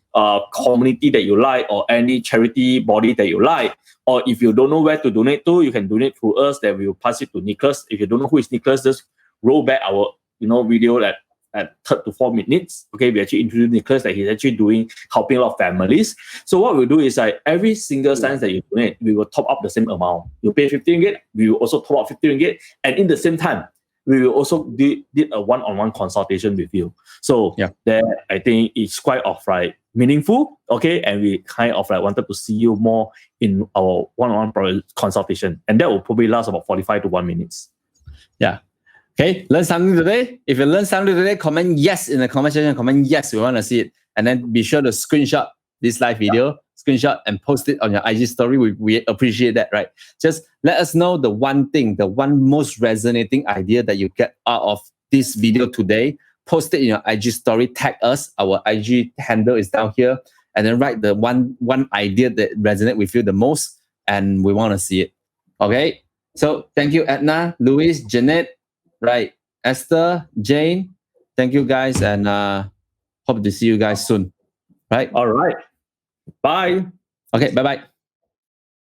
community that you like, or any charity body that you like. Or if you don't know where to donate to, you can donate through us, then we will pass it to Nicholas. If you don't know who is Nicholas, just roll back our video at 3 to 4 minutes. Okay, we actually introduced Nicholas that he's actually helping a lot of families. So what we'll do is like every single cent that you donate, we will top up the same amount. You pay 50 ringgit, we will also top up 50 ringgit. And in the same time, we will also did a one-on-one consultation with you. So that I think it's quite meaningful. Okay, and we kind of wanted to see you more in our one-on-one consultation. And that will probably last about 45 to 1 minute. Yeah. Okay, learn something today. If you learn something today, comment yes in the comment section. Comment yes, we want to see it. And then be sure to screenshot this live video, screenshot and post it on your IG story. We appreciate that, right? Just let us know the one thing, the one most resonating idea that you get out of this video today. Post it in your IG story, tag us. Our IG handle is down here. And then write the one idea that resonates with you the most. And we want to see it. Okay? So thank you, Edna, Louis, Jeanette, right, Esther, Jane. Thank you guys, and hope to see you guys soon. Right? All right. Bye. Okay, bye-bye.